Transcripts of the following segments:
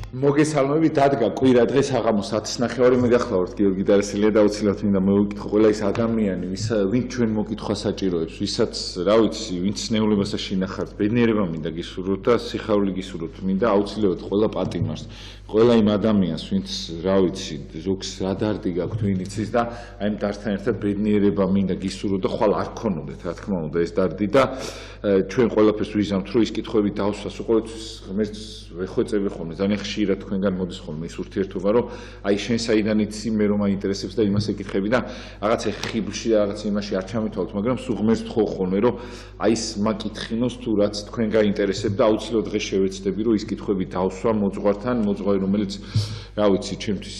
მოგესალმებით, დადგა კვირა დღეს აღამოს 10:30 მეგახლავართ გიორგი დარასელია და უცილად მინდა მოვიკითხო ყველა ის ადამიანი, ვინც ჩვენ მოკითხვა საჭიროებს, ვისაც, რა ვიცი, ვინც ნეულებასა შინახართ, ბედნიერება მინდა გისურვოთ და სიხარული გისურვოთ მინდა აუცილებლად ყველა პატიმარს, ყველა იმ ადამიანს, ვინც, რა ვიცი, ზოგს რა დარდი გაქვთ, ვინ იცის და აი ამ დარდთან ერთად ბედნიერება მინდა გისურვოთ და ხვალ არ გქონოდეთ, რა თქმა უნდა, ეს დარდი და ჩვენ ყველაფერს ვიზამთ, რომ ის კითხვები დავსვას, ყოველთვის ღმერთს ვეხვეწები ხოლმე, ძალიან ხშირად თქვენგან მოდის ხოლმე ის ურთიერთობა, რომ აი შენ საიდან იცი, მე რომ აინტერესებს და იმას ეკითხები და რაღაც ხიბლში და რაღაც იმაში არ ჩამითვალოთ, მაგრამ სულ ღმერთს ვთხოვ ხოლმე, რომ აი ის მაკითხინოს თუ რაც თქვენ გაინტერესებთ და აუცილებლად დღეს შევეცდები, რომ ის კითხვები დავსვა მოძღვართან, მოძღვარი რომელიც რა ვიცი, ჩემთვის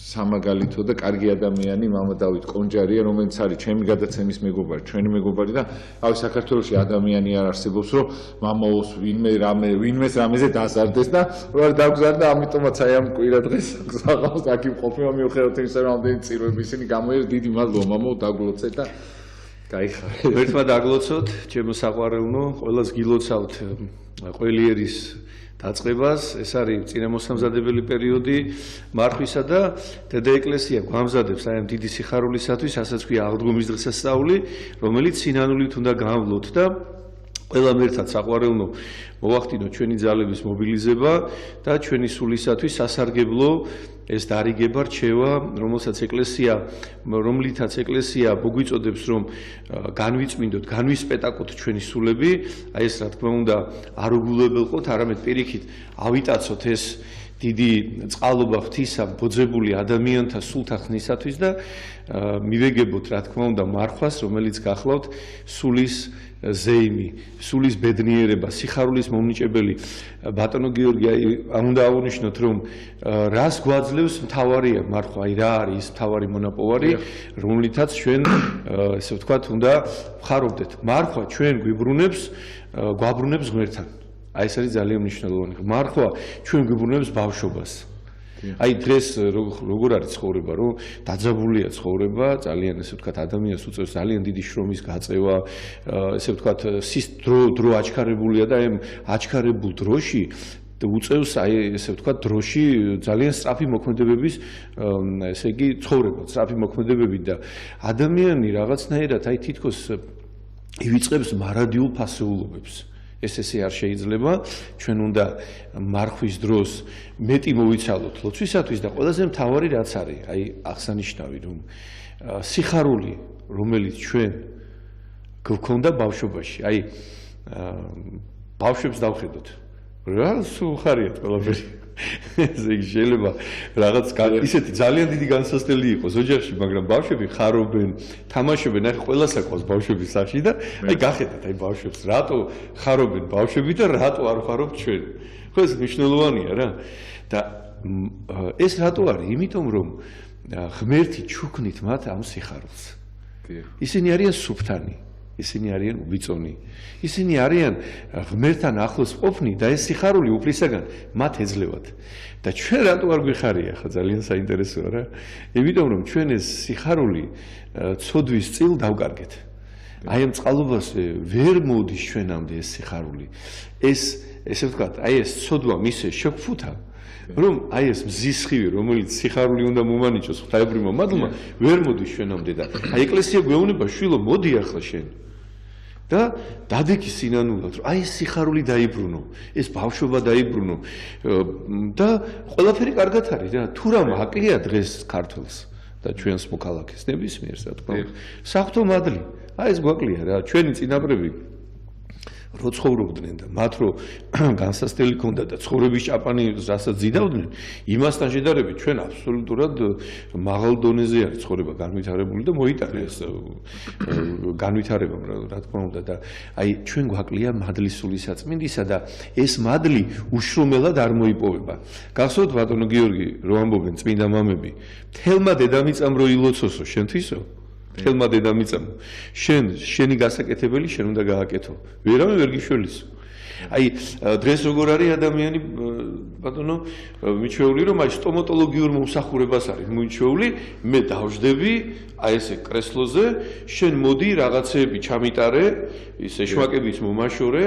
სამაგალითო და კარგი ადამიანი მამა დავით კონჯარია, რომელიც არის ჩემი გადაცემის მეგობარი, ჩვენი მეგობარი და ავი საქართველოში ადამიანი არ არსებობს, რომ მამაოს ვინმეს რამეზე დაზარდეს და რო არ დაგზარდა, ამიტომაც აი ამ კვირა დღეს საღამოს აქ იმყოფება მიუხედავად იმისა, რომ ამდენი წირვები ისინი გამოიერ, დიდი მადლობა მამაო, დაგლოცეთ და გაიხარე. ერთმა დაგლოცოთ, ჩემო საყვარელო, ყველას გილოცავთ ყველიერის დაწყებას, ეს არის წინამოსამზადებელი პერიოდი მარხვისა და დედა ეკლესია გვამზადებს აი ამ დიდი სიხარულისათვის, ასაც ქვია აღდგომის დღესასწაული, რომელიც სინანულით უნდა გამავლოთ და ყველამ ერთად საყვარელო მოვახდინოთ ჩვენი ძალების მობილიზება და ჩვენი სულისათვის სასარგებლო ეს დარიგება რჩევა, რომლითაც ეკლესია მოგვიწოდებს, რომ განვიწმინდოთ, განვისპეტაკოთ ჩვენი სულები, აი ეს რა თქმა უნდა არ უგულებელყოთ, არამედ პირიქით ავიტაცოთ ეს დიდი წყალობა ღვთისა ბოძებული ადამიანთა სულთა ხნისათვის და მივეგებოთ რა თქმა უნდა მარხვას, რომელიც გახლავთ სულის ზეიმი, სულის ბედნიერება, სიხარულის მომნიჭებელი ბატონო გიორგი, აი უნდა აღნიშნოთ, რომ რას გვაძლევს მთავარია მარხვა, აი რა არის ის მთავარი მონაპოვარი, რომლითაც ჩვენ ესე ვთქვათ, უნდა ვხარობდეთ. მარხვა ჩვენ გვაბრუნებს ღმერთთან. აი ეს არის ძალიან მნიშვნელოვანი. მარხვა ჩვენ გვიბრუნებს ბავშვობას. აი დღეს როგორ არის ცხოვრება, რომ დაძაბულია ცხოვრება, ძალიან ესე ვთქვათ, ადამიანს უწევს ძალიან დიდი შრომის გაწევა, ესე ვთქვათ, დრო აჩქარებულია და ამ აჩქარებულ დროში უწევს აი ესე ვთქვათ, დროში ძალიან სწრაფი მოქმედებების, ესე იგი, ცხოვრება, სწრაფი მოქმედებები და ადამიანი რაღაცნაირად აი თითქოს ივიწყებს მარადიულ ფასეულობებს. ესე არ შეიძლება, ჩვენ უნდა მარხვის დროს მეტი მოვიცალოთ ლოცვისათვის და ყველაზე მთავარი რაც არის, აი აღსანიშნავი, რომ სიხარული, რომელიც ჩვენ გვქონდა ბავშვობაში, აი ბავშვებს დავხედოთ. რა სულ ხარიათ ყველაფერი. ესე იგი შეიძლება რაღაც ისეთი ძალიან დიდი განსასწრელი იყოს ოჯახში, მაგრამ ბავშვები ხარობენ, თამაშობენ, აი ყველას აქვს ბავშვების სახში და აი გახედათ აი ბავშვებს, რატო ხარობენ ბავშვები და რატო არ ხარობთ ჩვენ. ხო ეს მნიშვნელოვანია რა. და ეს რატო არის? იმიტომ რომ ღმერთი ჩუქნით მათ ამ სიხარულს. ისინი არიან სუფთანი. ისინი არიან ვიწონი. ისინი არიან ღმერთთან ახლოს ყოფნი და ეს სიხარული უფლისაგან მათ ეძლევათ. და ჩვენ რატო არ გვიხარია, ხა ძალიან საინტერესოა რა. იმიტომ რომ ჩვენ ეს სიხარული ცოდვის წილ დავკარგეთ. აი ამ წყალობას ვერ მოდის ჩვენამდე ეს სიხარული. ესე ვთქვათ, აი ეს ცოდვა მისე შეგფუთა, რომ აი ეს მზის სხივი, რომელიც სიხარული უნდა მომანიჭოს ღვთაებრივმა მადლმა, ვერ მოდის ჩვენამდე და აი ეკლესია გვეუბნება, შვილო, მოდი ახლა შენ. და დადექი სინანულად, რომ აი ეს სიხარული დაიბრუნო, ეს ბავშვობა დაიბრუნო და ყველაფერი კარგად არის რა. თუ რა მაკლია დღეს ქართველს და ჩვენს მოქალაქეს ნებისმიერს, რა თქმა უნდა. საღვთო მადლი, აი ეს გვაკლია რა, ჩვენი წინაპრები რო ცხოვრობდნენ და მათ რო განსასწრელი ჰქონდა და ცხოვრების ჭაპანი რასაც ძიდავდნენ, იმასთან შედარებით ჩვენ აბსოლუტურად მაღალ დონეზე არის ცხოვრება განვითარებული და მოიტანა ეს განვითარება, რა თქმა უნდა და აი ჩვენ გვაკლია მადლის სულისაწმინდისა და ეს მადლი უშრომელად არ მოიპოვება. გახსოვთ ბატონო გიორგი, რო ამბობენ წმინდა მამები, თელმა დედამიწამ რო ილოცოსო შენთვისო თელმა დედამიწამ შენი გასაკეთებელი შენ უნდა გააკეთო. ვერავინ ვერ გიშველისო. აი დღეს როგორ არის ადამიანი ბატონო მიჩვეული რომ აი სტომატოლოგიურ მომსახურებას არის მიჩვეული მე დავждები აი ესე კრესლოზე შენ მოდი რაღაცეები ჩამიტარე ისე შვაკებიც მომაშორე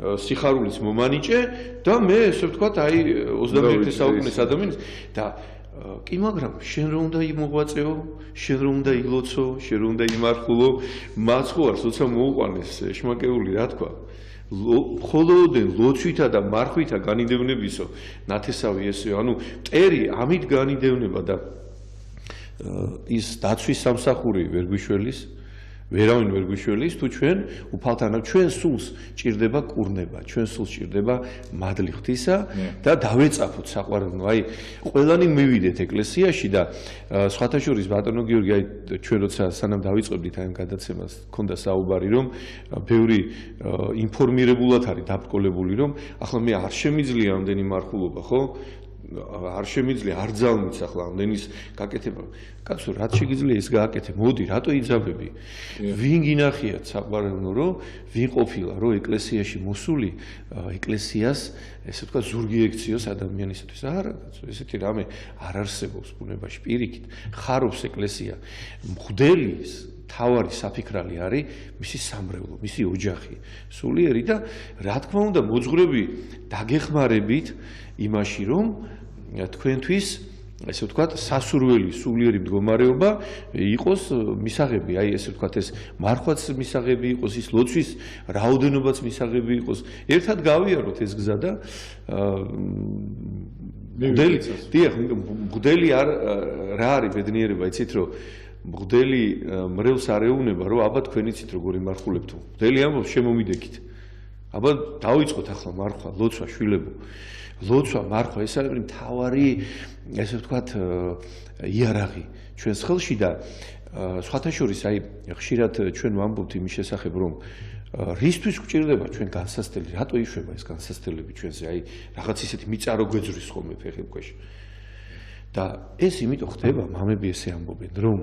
სიხარულიც მომანიჭე და მე ესე ვთქვათ აი 21 საუკუნის ადამიანს და კი მაგრამ შენ რომ უნდა იმოღვაწეო შენ რომ უნდა ილოცო შენ რომ უნდა იმარხულო მას ხო არ როცა მოუყვანეს შმაკეული რა თქვა ხოლოდენ ლოცვითა და მარხვითა განიდევნებისო ნათესავი ესეო ანუ მტერი ამით განიდევნება და ის დაცვის სამსახური ვერ გვიშველის ვერავინ ვერ გვიშველის თუ ჩვენ უფალთანა ჩვენ სულს ჭირდება კურნება ჩვენ სულს ჭირდება მადლი ღვთისა და დავეწაფოთ საყვარელო აი ყველანი მივიდეთ ეკლესიაში და სხვათა შორის ბატონო გიორგი აი ჩვენ როცა სანამ დავიწყებდით აი ამ გადაცემას ქონდა საუბარი რომ ბევრი ინფორმირებულად არის დაბრკოლებული რომ ახლა მე არ შემიძლია ამდენი მარხულობა ხო არ შემიძლია არ ძალმიც ახლა ამდენის გაკეთება კაცო რაც შეგიძლია ის გააკეთე მოდი რატო იძაბები ვინ გინახიათ საყვარელო რომ ვინ ყოფილა რომ ეკლესიაში მოსული ეკლესიას ესე ვთქვათ ზურგი ექციოს ადამიანისათვის არა კაცო ესეთი რამე არ არსებობს ბუნებაში პირიქით ხარობს ეკლესია მღვდელის თავარი საფიქრალი არის მისი სამრევლო მისი ოჯახი სულიერი და რა თქმა უნდა მოძღვრები დაგეხმარებით იმაში რომ თქვენთვის ესე ვთქვათ სასურველი სულიერი მდგომარეობა იყოს მისაღები აი ესე ვთქვათ ეს მარხვაც მისაღები იყოს ის ლოცვის რაოდენობაც მისაღები იყოს ერთად გავიაროთ ეს გზა და მღვდელი რა არის ბედნიერება იცით რომ მღვდელი მრევლს არ ეუბნება რომ აბა თქვენ იცით როგორ იმარხულებთ მღვდელი ამბობს შემომიდექით აბა დავიწყოთ ახლა მარხვა ლოცვა შვილებო ლოცვა მარხვა ეს არის მთავარი ესე ვთქვათ იარაღი ჩვენს ხელში და სხვათა შორის აი ხშირად ჩვენ ვამბობთ იმის შესახებ რომ რისთვის გვჭირდება ჩვენ განსასწრელი რატო იშვება ეს განსასწრელები ჩვენზე აი რაღაც ისეთი მიწარო გვეძვრის ხოლმე ფეხებქვეშ და ეს იმიტომ ხდება მამები ესე ამბობენ რომ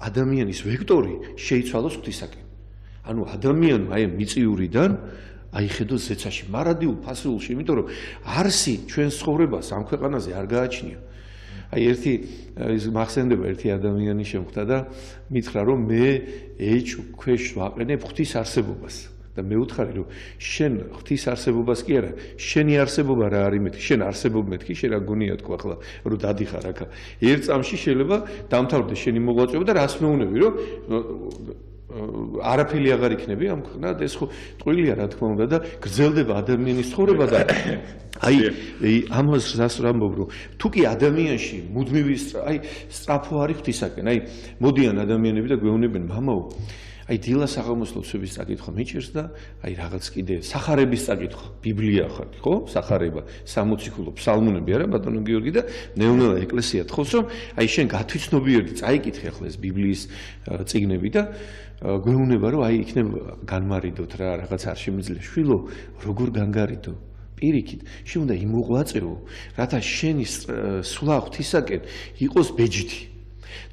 ადამიანის ვექტორი შეიცვალოს ღვთისაკენ ანუ ადამიანმა აი მიწიურიდან აიხედო ზეცაში მარადიულ ფასეულში იმიტომ რომ არსი ჩვენ ცხოვრებას ამ ქვეყანაზე არ გააჩნია აი ერთი ის მახსენდება ერთი ადამიანი შემხვდა და მითხრა რომ მე ეჭქვეშ ვაყენებ ღვთის არსებობას და მე ვუთხარი რომ შენ ღვთის არსებობას კი არა შენი არსებობა რა არის მეთქი შენ არსებობ მეთქი შენ რა გონია თქვა ახლა რომ დადიხარ აქა ერთ წამში შეიძლება დამთავრდეს შენი მოღვაწეობა და რას მეუნები რომ არაფერი აღარ იქნები ამ ქვეყნად ეს ხო ტყუილია რა თქმა უნდა და გრძელდება ადამიანის ცხოვრება და აი ამას რას ვამბობ რომ თუ კი ადამიანში მუდმივი აი სწრაფო არის ღვთისაკენ აი მოდიან ადამიანები და გვეუბნებიან მამაო აი დილას აღამოსლოცების წაკითხვა მიჭირს და აი რაღაც კიდე სახარების წაკითხვა ბიბლია ხარ ხო სახარება 60 ხულო ფსალმუნები არა ბატონო გიორგი და ნეონელა ეკლესია თხოვს რომ აი შენ გათვითცნობიერდი წაიკითხე ახლა ეს ბიბლიის წიგნები და გვეუბნება რომ აი იქნებ განმარიდოთ რა რაღაც არ შემიძლია შვილო როგორ განგარიდო პირიქით შენ უნდა იმოღვაწეო რათა შენი სვლა ღვთისაკენ იყოს ბეჯითი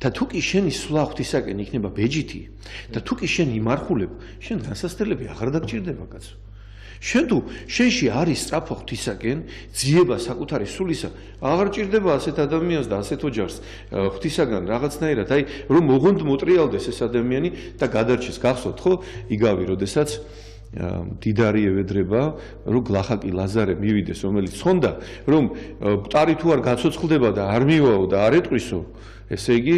და თუ კი შენი სვლა ღვთისაკენ იქნება ბეჯითი და თუ კი შენ იმარხულებ შენ განსასწრელები აღარ დაგჭირდება კაცო შენ თუ შენში არის სწრაფო ღვთისაკენ ძიება საკუთარი სულისა აღარ ჭირდება ასეთ ადამიანს და ასეთ ოჯახს ღვთისაგან რაღაცნაირად აი რომ მოღონდ მოტრიალდეს ეს ადამიანი და გადარჩეს გახსოვთ ხო იგავი როდესაც დიდარი ევედრება რომ გლახაკი ლაზარე მივიდეს რომელიც ხონდა რომ მტარი თუ არ გაცოცხლდება და არ მივაო და არ ეტყვისო ესე იგი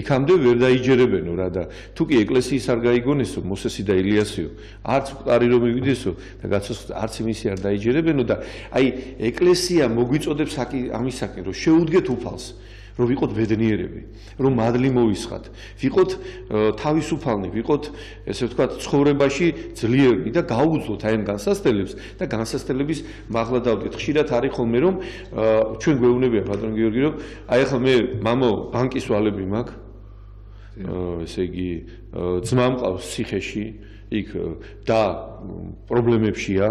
იქამდე ვერ დაიჯერებენო რა და თუ კი ეკლესიის არ გაიგონესო მოსესი და ილიასიო არც მტარი რომ მივიდესო და გაცოცხლდა არც იმისი არ დაიჯერებენო და აი ეკლესია მოგვიწოდებს ამისაკენ რომ შეუდგეთ უფალს რომ ვიყოთ ბედნიერები, რომ მადლი მოვისხათ, ვიყოთ თავისუფალნი, ვიყოთ ესე ვთქვათ ცხოვრებაში ძლიერნი და გაუძლოთ აი ამ განსასწრელებს და განსასწრელების მაღლა დავდგეთ. ხშირად არის ხოლმე რომ ჩვენ გვეუბნებია ბატონ გიორგი რომ აი ახლა მე მამო ბანკის ვალები მაქვს, ესე იგი ძმა მყავს ციხეში, იქ და პრობლემებშია,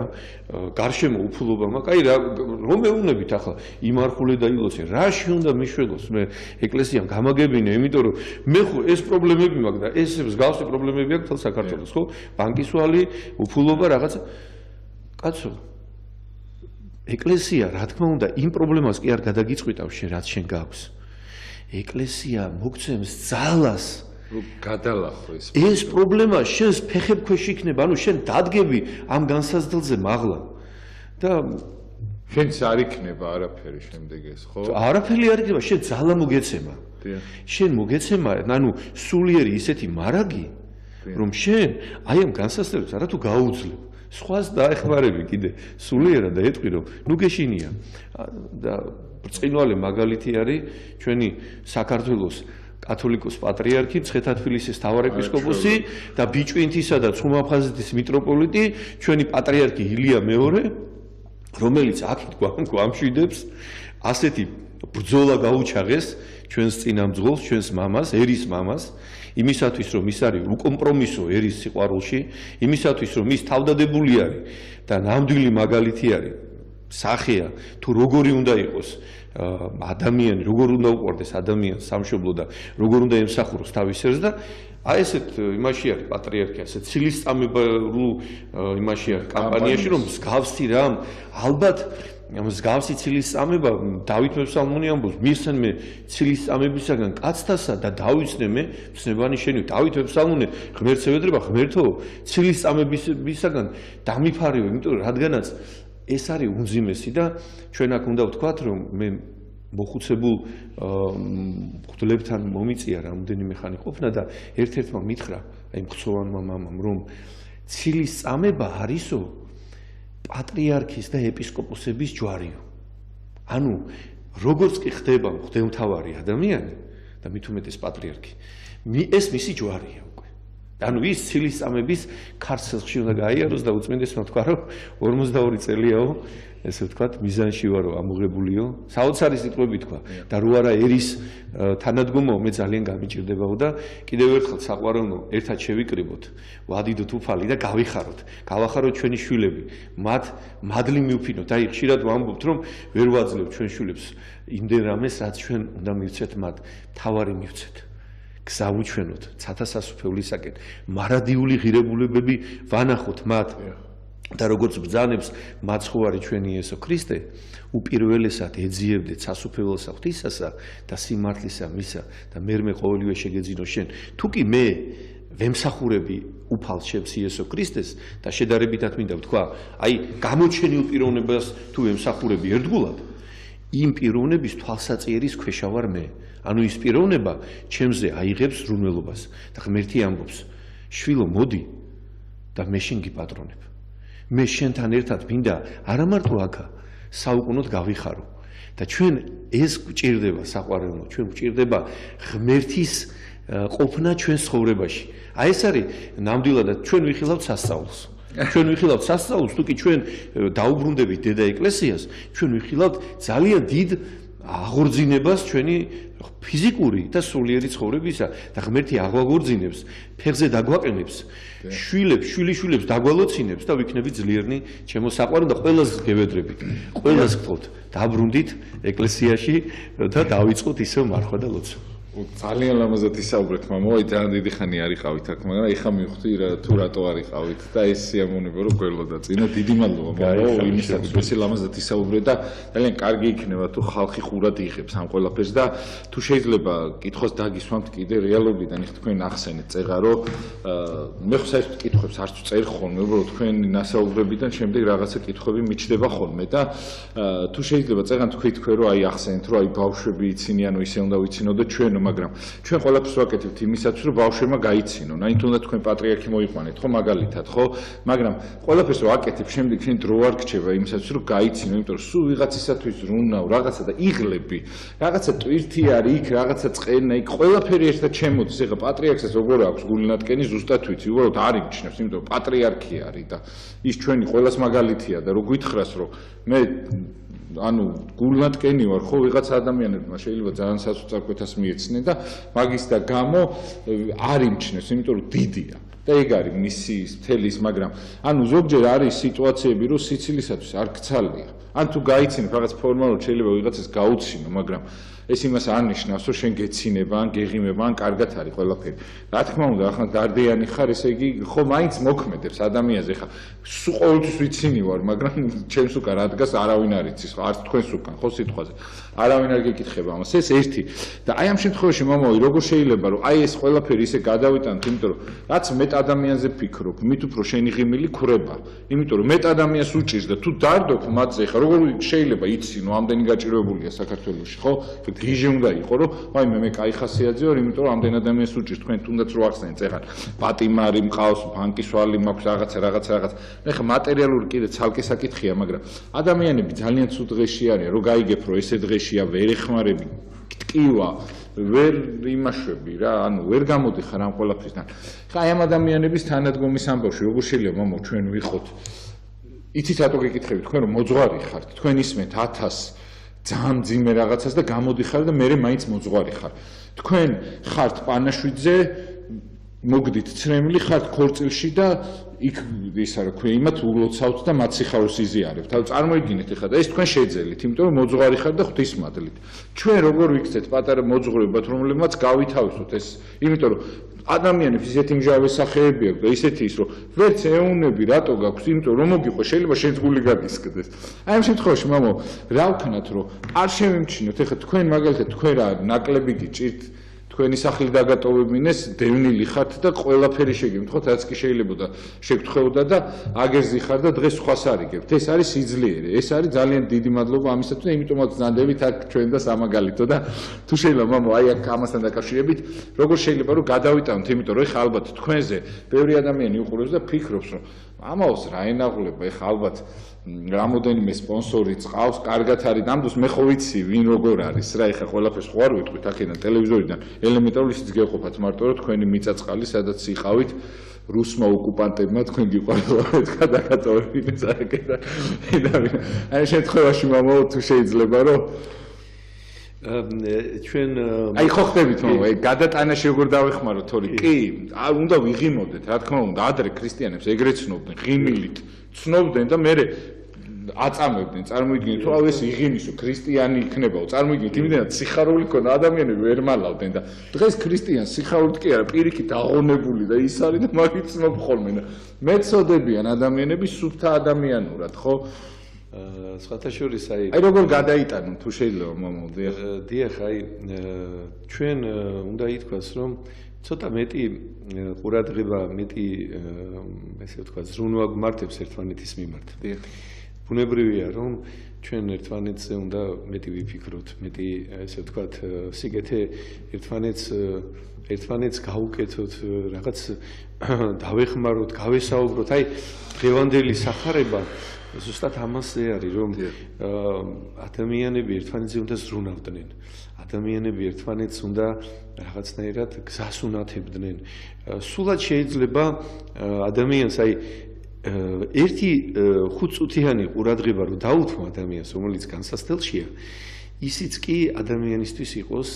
გარშემო უფულობა მაქვს. აი რა რომ ეუბნებით ახლა იმარხულე და ილოცე, რაში უნდა მიშველოს მე ეკლესიამ გამაგებინე, იმიტომ რომ მე ხო ეს პრობლემები მაქვს და ეს მსგავსი პრობლემები აქვს თელ საქართველოს, ხო? ბანკის ვალი, უფულობა რაღაცა. კაცო, ეკლესია, რა თქმა უნდა, იმ პრობლემას კი არ გადაგიწყვიტავს შენ, რაც შენ გაქვს. ეკლესია მოგცემს ძალას გადალახო ეს პრობლემა შენს ფეხებ ქვეშ იქნება, ანუ შენ დადგები ამ განსაზღვრელზე მაღლა და შენც არ იქნება არაფერი შემდეგ ეს, ხო? არაფერი არ იქნება, შენ ძალა მოგეცემა. შენ მოგეცემა, ანუ სულიერი ისეთი მარაგი, რომ შენ აი ამ განსაზღვრელებს არათუ გაუძლებ. სხვას დაეხმარები კიდე სულიერად და ეტყვი რომ ნუ გეშინია და ბრწყინვალე მაგალითი არის ჩვენი საქართველოს კათოლიკოს პატრიარქი, ცხეთა-თბილისის მთავარეპისკოპოსი და ბიჭვინთისა და ცხუმაფხაზეთის მიტროპოლიტი, ჩვენი პატრიარქი ილია მეორე, რომელიც აქეთ გვამშვიდებს, ასეთი ბრძოლა გაუჩაღეს ჩვენს წინამძღოლს, ჩვენს მამას, ერის მამას, იმისათვის რომ ის არის უკომპრომისო ერის სიყვარულში, იმისათვის რომ ის თავდადებული არის და ნამდვილი მაგალითი არის, სახეა თუ როგორი უნდა იყოს ადამიანი, როგორ უნდა უყვარდეს ადამიანს სამშობლო და როგორ უნდა ემსახუროს თავის ერს და აი ესეთ იმაში არის პატრიარქი, ასეთ ცილისწამებულ იმაში არის კამპანიაში რომ მსგავსი რამ ალბათ მსგავსი ცილისწამება დავით მეფსალმონი ამბობს მისცენ მე ცილისწამებისაგან კაცთასა და დავიცნე მე ცნებანი შენი დავით მეფსალმონი ღმერთს ევედრება ღმერთო ცილისწამებისაგან დამიფარიო იმიტომ რადგანაც ეს არის უმძიმესი და ჩვენ აქ უნდა ვთქვათ რომ მე მოხუცებულ მღვდლებთან მომიწია რამდენიმე ხანი ყოფნა და ერთ-ერთმა მითხრა აი მხცოვანმა მამამ რომ ცილისწამება არისო პატრიარქის და ეპისკოპოსების ჯვარიო. ანუ როგორც კი ხდება მღვდელმთავარი ადამიანი და მით უმეტეს პატრიარქი, ეს მისი ჯვარია უკვე. ანუ ის ცილისწამების ქარცელში უნდა გაიაროს და უწმინდესმა თქვა რომ 42 წელიაო ესე ვთქვათ მიზანში ვარო ამოღებულიო საოცარი სიტყვები თქვა და რო არა ერის თანადგომო მე ძალიან გამიჭირდებაო და კიდევ ერთხელ საყვარელო ერთად შევიკრიბოთ ვადიდოთ უფალი და გავახაროთ ჩვენი შვილები მათ მადლი მივფინოთ აი ხშირად ვამბობთ რომ ვერ ვაძლევთ ჩვენ შვილებს იმდენ რამეს რაც ჩვენ უნდა მივცეთ მათ თავარი მივცეთ გზა უჩვენოთ ცათა სასუფევლისაკენ მარადიული ღირებულებები ვანახოთ მათ და როგორც ბრძანებს მაცხოვარი ჩვენი იესო ქრისტე უპირველესად ეძიებდეთ სასუფეველსა ღვთისასა და სიმართლისა მისა და მერმე ყოველივე შეგეძინო შენ თუ კი მე ვემსახურები უფალს შებს იესო ქრისტეს და შედარებითად მინდა ვთქვა აი გამოჩენილ პიროვნებას თუ ვემსახურები ერთგულად იმ პიროვნების თვალსაწიერის ქვეშა ვარ მე ანუ ის პიროვნება ჩემზე აიღებს ზრუნველობას და ღმერთი ამბობს შვილო მოდი და მე შენ გიპატრონებ მე შენთან ერთად მინდა არა მარტო აქა საუკუნოდ გავიხარო და ჩვენ ეს გვჭირდება საყვარელო ჩვენ გვჭირდება ღმერთის ყოფნა ჩვენ ცხოვრებაში აი ეს არის ნამდვილად ჩვენ ვიხილავთ სასწაულს ჩვენ ვიხილავთ სასწაულს თუ კი ჩვენ დაუბრუნდებით დედა ეკლესიას ჩვენ ვიხილავთ ძალიან დიდ აღორძინებას ჩვენი ფიზიკური და სულიერი ცხოვრებისა და ღმერთი აღვაღორძინებს ფეხზე დაგვაყენებს შვილიშვილებს დაგვალოცინებს და ვიქნები ძლიერნი ჩემო საყვარელო და ყველას გევედრებით ყველას გთხოვთ დაბრუნდით ეკლესიაში და დავიწყოთ ისევ მარხვა და ლოცვა ძალიან ლამაზად ისაუბრეთ მამაო აი ძალიან დიდი ხანი არიყავით აქ მაგრამ ეხა მივხვდი რა თუ რატო არიყავით და ეს სიამოვნება რო გველოდა წინა დიდი მადლობა მამაო იმისათვის ესე ლამაზად ისაუბრეთ და ძალიან კარგი იქნება თუ ხალხი ყურად იღებს ამ ყველაფერს და თუ შეიძლება კითხოს დაგისვამთ კიდე რეალობიდან ეხ თქვენ ახსენეთ წეღა რომ მე ხო საერთოდ კითხვებს არც წერ ხოლმე უბრალოდ თქვენი ნასაუბრებიდან შემდეგ რაღაცა კითხვები მიჩდება ხოლმე და თუ შეიძლება წეღან თქვენ რომ აი ახსენეთ რომ აი ბავშვები იცინიან ისე უნდა ვიცინო და ჩვენ მაგრამ ჩვენ ყველაფერს ვაკეთებთ იმისათვის რომ ბავშვებმა გაიცინონ. აი თუნდაც თქვენ პატრიარქი მოიყვანეთ, ხო მაგალითად, ხო? მაგრამ ყველაფერს ვაკეთებ, შემდეგ შენ დრო არ გრჩება იმისათვის რომ გაიცინო, იმიტომ რომ სულ ვიღაცისათვის რუნავ, რაღაცა და იღლები, რაღაცა ტვირთი არის იქ, რაღაცა წყენა იქ, ყველაფერი ერთად შემოდის. ეხლა პატრიარქს როგორ აქვს გულნატკენი ზუსტად ვიცი, უბრალოდ არ იმჩნევს, იმიტომ რომ პატრიარქი არის და ის ჩვენი ყველას მაგალითია და რო გითხრას რომ მე ანუ გულნატკენი ვარ ხო ვიღაც ადამიანებმა შეიძლება ძალიან სასწრაფოთას მიეცნენ და მაგის და გამო არ იმჩნევს იმიტომ რომ დიდია და ეგ არის მისი მთელი ის, მაგრამ ანუ ზოგჯერ არის სიტუაციები, რომ სიცილისათვის არ გცალია. ან თუ გაიცინებ რაღაც ფორმალურად შეიძლება ვიღაცას გაუცინო, მაგრამ ეს იმას არ ნიშნავს, რომ შენ გეცინება, ან გეღიმება, ან კარგად არის ყველაფერი. რა თქმა უნდა, ახლა გარდიანი ხარ, ესე იგი, ხო, მაინც მოქმედებს ადამიანზე, ხა, სულ ყოველთვის ვიცინი ვარ, მაგრამ ჩემს უკან რა დგას, არავინ არ იცის, არც თქვენს უკან, ხო, სიტყვაზე. არავინ არ გეკითხება ამას. ეს ერთი. და აი ამ შემთხვევაში მომავი, როგორ შეიძლება, რომ აი ეს ყველაფერი ისე გადავიტანოთ, იმიტომ რომ რაც მეტ ადამიანზე ფიქრობ, მით უფრო შენი ღიმილი ქრება. იმიტომ რომ მეტ ადამიანს უჭირს და თუ დარდობ მათზე, ხა, როგორ შეიძლება იცინო, ამდენი გაჭირვებულია საქართველოში, ხო? გიჟე უნდა იყო, რომ აი მე კაი ხასიათზე ვარ, იმიტომ რომ ამდენ ადამიანს უჭირს, თქვენ თუნდაც რო ახსენეთ, ეხლა პატიმარი მყავს, ბანკის ვალი მაქვს, რაღაც. ეხლა მატერიალური კიდე ცალკე საკითხია, მაგრამ ადამიანები ძალიან ცუდ დღეში არიან, რომ გაიგებ, რომ ესე დღეშია, ვერ ეხმარები, ტკივა, ვერ იმაშვები რა, ანუ ვერ გამოდიხარ ამ ყველაფრისგან. ხა აი ამ ადამიანების თანადგომის ამბავში, როგორ შეიძლება მომო ჩვენ ვიყოთ? იცით რატო გეკითხებით, თქვენ რომ მოძღვარი ხართ, თქვენ ისმენთ 1000 ძალიან ძიმე რაღაცას და გამოდიხარ და მე მაინც მოძღვარი ხარ. თქვენ ხართ პანაშვიდზე, მოგდით ცრემლი, ხართ ქორწილში და იქ ისა რა ქვია, იმათ ულოცავთ და მათ სიხარულს იზიარებთ. თავ წარმოიდგინეთ ეხლა და ეს თქვენ შეძელით, იმიტომ რომ მოძღვარი ხარ და ღვთისმადლით. ჩვენ როგორ ვიქცეთ პატარა მოძღვრებად, რომლებმაც გავითავისოთ ეს, იმიტომ რომ ადამიანებს ისეთი მჟავე სახეები აქვს და ისეთი ის რომ ვერც ეუნები რატო გაქვს, იმიტომ რომ მოგიყო შეიძლება შენს გული გაგისკდეს. აი ამ შემთხვევაში მამო, რა ვქნათ რომ არ შევიმჩინოთ, ეხლა თქვენ მაგალითად თქვენ რა ნაკლები გიჭირთ, თქვენი სახლი დაგატოვებინეს, დევნილი ხართ და ყველაფერი შეგიმთხოთ, რაც კი შეიძლება შეგთხოვდა და აგერზი ხარ და დღეს სხვას არიგებთ. ეს არის სიძლიერე, ეს არის ძალიან დიდი მადლობა ამისათვის, იმიტომაც ზანდებით აქ ჩვენ და სამაგალითო და თუ შეიძლება მამო, აი აქ ამასთან დაკავშირებით, როგორ შეიძლება რომ გადავიტანოთ, იმიტომ რომ ეხლა ალბათ თქვენზე ბევრი ადამიანი უყურებს და ფიქრობს, რომ ამაოს რა ენაღლება, ეხლა ალბათ რამოდენიმე სპონსორი წყავს, კარგად არის. ნამდვილს მე ხო ვიცი, ვინ როგორ არის რა, ეხლა ყველაფერს ხო არ ვიტყვით აქედან ტელევიზორიდან. ელემენტარული ისიც გეყოფათ მარტო რომ თქვენი მიწაწყალი, სადაც იყავით, რუსმა ოკუპანტებმა თქვენ გიყვარებათ გადაგატოვებინეს აქედან. აი შემთხვევაში მამო თუ შეიძლება რომ ჩვენ აი ხო ხდებით მამო, აი გადატანაში როგორ დავეხმაროთ თორე კი, უნდა ვიღიმოდეთ, რა თქმა უნდა, ადრე ქრისტიანებს ეგრეთ ცნობდნენ, ღიმილით ცნობდნენ და მე აწამებდნენ, წარმოიდგინეთ, თუ ეს იღიმისო, ქრისტიანი იქნებაო, წარმოიდგინეთ, იმდენად სიხარული ქონა, ადამიანები ვერ მალავდნენ და დღეს ქრისტიანს სიხარულით კი არა, პირიქით აღონებული და ის არის და მაგით ცნობ ხოლმე. მეცოდებიან ადამიანები სუფთა ადამიანურად, ხო? სხვათა შორის აი როგორ გადაიტანო თუ შეიძლება მამო, დიახ, აი ჩვენ უნდა ითქვას, რომ ცოტა მეტი ყურადღება, მეტი ესე ვთქვათ, ზრუნვა გვმართებს ერთმანეთის მიმართ. ბუნებრივია, რომ ჩვენ ერთმანეთზე უნდა მეტი ვიფიქროთ, მეტი ესე ვთქვათ, სიგეთე ერთმანეთს გავუკეთოთ, რაღაც დავეხმაროთ, გავესაუბროთ. აი დღევანდელი სახარება ზუსტად ამაზე არის, რომ ადამიანები ერთმანეთზე უნდა ზრუნავდნენ. ადამიანები ერთმანეთს უნდა რაღაცნაირად გზას უნათებდნენ. სულად შეიძლება ადამიანს აი ერთი 5 წუთიანი ყურადღება რომ დაუთმო ადამიანს, რომელიც განსასწელშია, ისიც კი ადამიანისთვის იყოს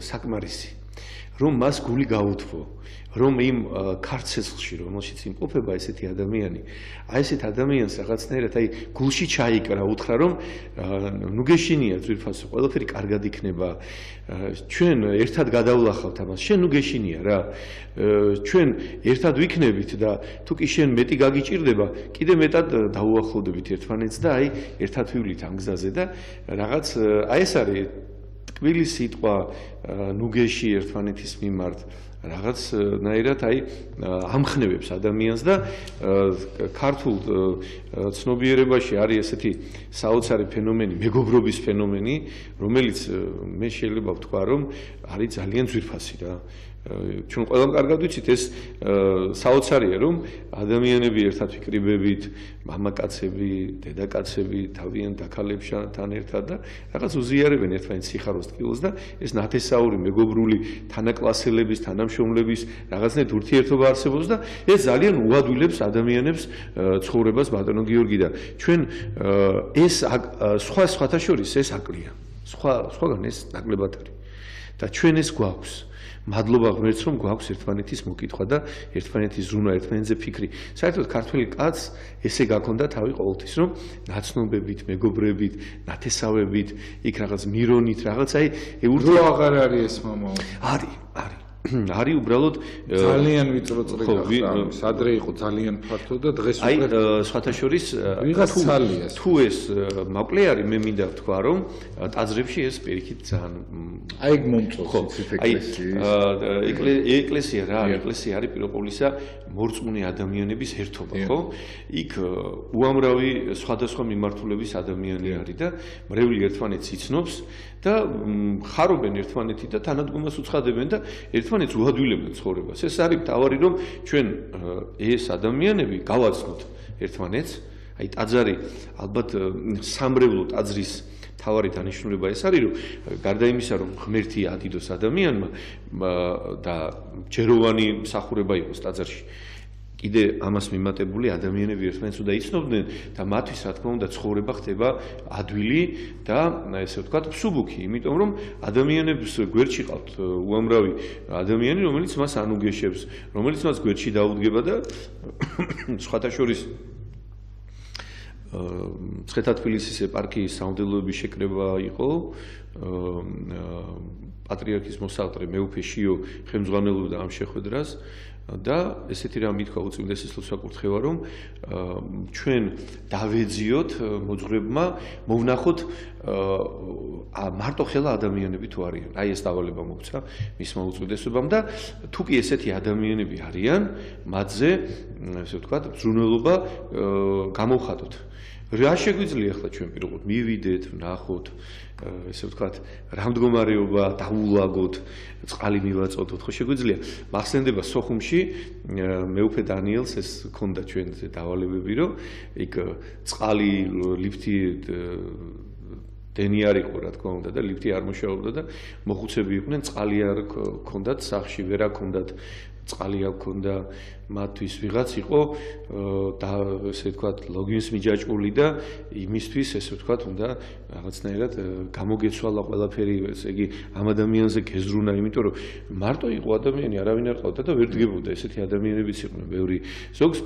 საკმარისი, რომ მას გული გაუთმო. რომ იმ ქარცეცხლში, რომელშიც იმყოფება ესეთი ადამიანი, აი ესეთ ადამიანს რაღაცნაირად აი გულში ჩაიკრა, უთხრა რომ ნუ გეშინია ძვირფასო, ყველაფერი კარგად იქნება. ჩვენ ერთად გადავლახავთ ამას, შენ ნუ გეშინია რა. ჩვენ ერთად ვიქნებით და თუ კი შენ მეტი გაგიჭირდება, კიდე მეტად დაუახლოვდებით ერთმანეთს და აი ერთად ვივლით ამ გზაზე და რაღაც აი ეს არის ტკბილი სიტყვა ნუ გეში ერთმანეთის მიმართ. რაღაცნაირად აი ამხნევებს ადამიანს და ქართულ ცნობიერებაში არის ესეთი საოცარი ფენომენი, მეგობრობის ფენომენი, რომელიც მე შეიძლება ვთქვა, რომ არის ძალიან ძვირფასი რა. ჩვენ ყველამ კარგად ვიცით ეს საოცარია, რომ ადამიანები ერთად ვიკრიბებით, მამაკაცები, დედაკაცები, თავიანთ დაქალებთან ერთად და რაღაც უზიარებენ ერთმანეთს სიხარულს, ტკივილს და ეს ნათესაური მეგობრული თანაკლასელების, თანამშრომლების რაღაცნაირად ურთიერთობა არსებობს და ეს ძალიან უადვილებს ადამიანებს ცხოვრებას ბატონო გიორგი და ჩვენ ეს სხვათა შორის ეს აკლია. სხვაგან ეს ნაკლებად არის. და ჩვენ ეს გვაქვს. მადლობა ღმერთს რომ გვაქვს ერთმანეთის მოკითხვა და ერთმანეთის ზრუნა, ერთმანეთზე ფიქრი. საერთოდ ქართველი კაცს ესე გაქონდა თავი ყოველთვის რომ ნაცნობებით, მეგობრებით, ნათესავებით, იქ რაღაც მირონით, რაღაც აი ურთო აღარ არის ეს მამაო. არის უბრალოდ ძალიან ვიწრო წრე გახდა. სადრე იყო ძალიან ფართო და დღეს უკვე სხვათა შორის თუ ეს მოკლე არის მე მინდა ვთქვა რომ ტაძრებში ეს პირიქით ძალიან აი მომწონს ეკლესია რა ეკლესია არის პირველყოლისა მორწმუნე ადამიანების ერთობა ხო იქ უამრავი სხვადასხვა მიმართულების ადამიანი არის და მრევლი ერთმანეთს იცნობს და ხარობენ ერთმანეთი და თანადგომას უცხადებენ და ერთმანეთს უადვილებენ ცხოვრებას. ეს არის მთავარი რომ ჩვენ ეს ადამიანები გავაცნოთ ერთმანეთს. აი ტაძარი ალბათ სამრევლო ტაძრის თავარი დანიშნულება ეს არის რომ გარდა იმისა რომ ღმერთი ადიდოს ადამიანმა და ჯეროვანი მსახურება იყოს ტაძარში კიდე ამას მიმატებული ადამიანები ერთმანეთს უნდა იცნობდნენ და მათთვის რა თქმა უნდა ცხოვრება ხდება ადვილი და ესე ვთქვათ მსუბუქი, იმიტომ რომ ადამიანებს გვერდში ყავთ უამრავი ადამიანი, რომელიც მას ანუგეშებს, რომელიც მას გვერდში დაუდგება და სხვათა შორის ცხეთა-თბილისის ეპარქიის სამღვდელოების შეკრება იყო პატრიარქის მოსალტრე მეუფე შიო ხელმძღვანელობდა ამ შეხვედრას და ესეთი რამ ითქვა უწმინდესი სლოცვა-კურთხევა რომ ჩვენ დავეძიოთ მოძღვრებმა მოვნახოთ მარტო ხელა ადამიანები თუ არიან აი ეს დავალება მოგვცა მისმა უწმინდესობამ და თუ კი ესეთი ადამიანები არიან მათზე ესე ვთქვათ ზრუნველობა გამოვხატოთ რა შეგვიძლია ახლა ჩვენ პირობოთ მივიდეთ ვნახოთ ესე ვთქვათ რა მდგომარეობა დაულაგოთ წყალი მივაწოდოთ ხო შეგვიძლია მახსენდება სოხუმში მეუფე დანიელს ეს ქონდა ჩვენზე დავალებები რომ იქ წყალი ლიფტი დენი არ იყო რა თქმა უნდა და ლიფტი არ მუშაობდა და მოხუცები იყვნენ წყალი არ ქონდათ სახლში ვერა ქონდათ წყალი არ ქონდა მათთვის ვიღაც იყო და ესე ვთქვათ ლოგინს მიჯაჭვული და იმისთვის ესე ვთქვათ უნდა რაღაცნაირად გამოგეცვალა ყველაფერი ესე იგი ამ ადამიანზე გეზრუნა იმიტომ რომ მარტო იყო ადამიანი არავინ არ ყავდა და ვერ დგებოდა ესეთი ადამიანებიც იყვნენ ბევრი ზოგს